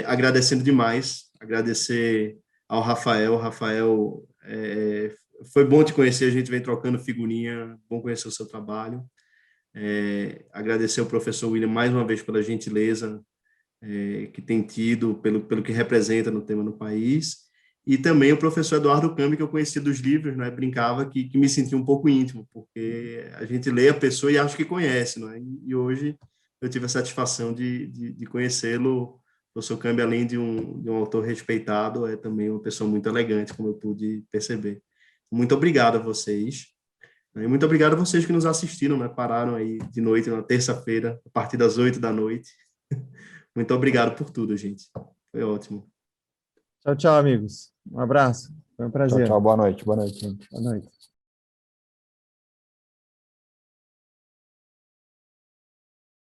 agradecendo demais, agradecer ao Rafael. Rafael, foi bom te conhecer, a gente vem trocando figurinha, bom conhecer o seu trabalho. Agradecer ao professor William mais uma vez pela gentileza que tem tido, pelo que representa no tema no país, e também o professor Eduardo Cambi, que eu conhecia dos livros, né? Brincava que me sentia um pouco íntimo, porque a gente lê a pessoa e acha que conhece, não é? E hoje eu tive a satisfação de conhecê-lo. O professor Cambi, além de um autor respeitado, é também uma pessoa muito elegante, como eu pude perceber. Muito obrigado a vocês. E muito obrigado a vocês que nos assistiram, né? Pararam aí de noite, na terça-feira, a partir das 8 da noite. Muito obrigado por tudo, gente. Foi ótimo. Tchau, tchau, amigos. Um abraço. Foi um prazer. Tchau, tchau. Boa noite. Boa noite, gente. Boa noite.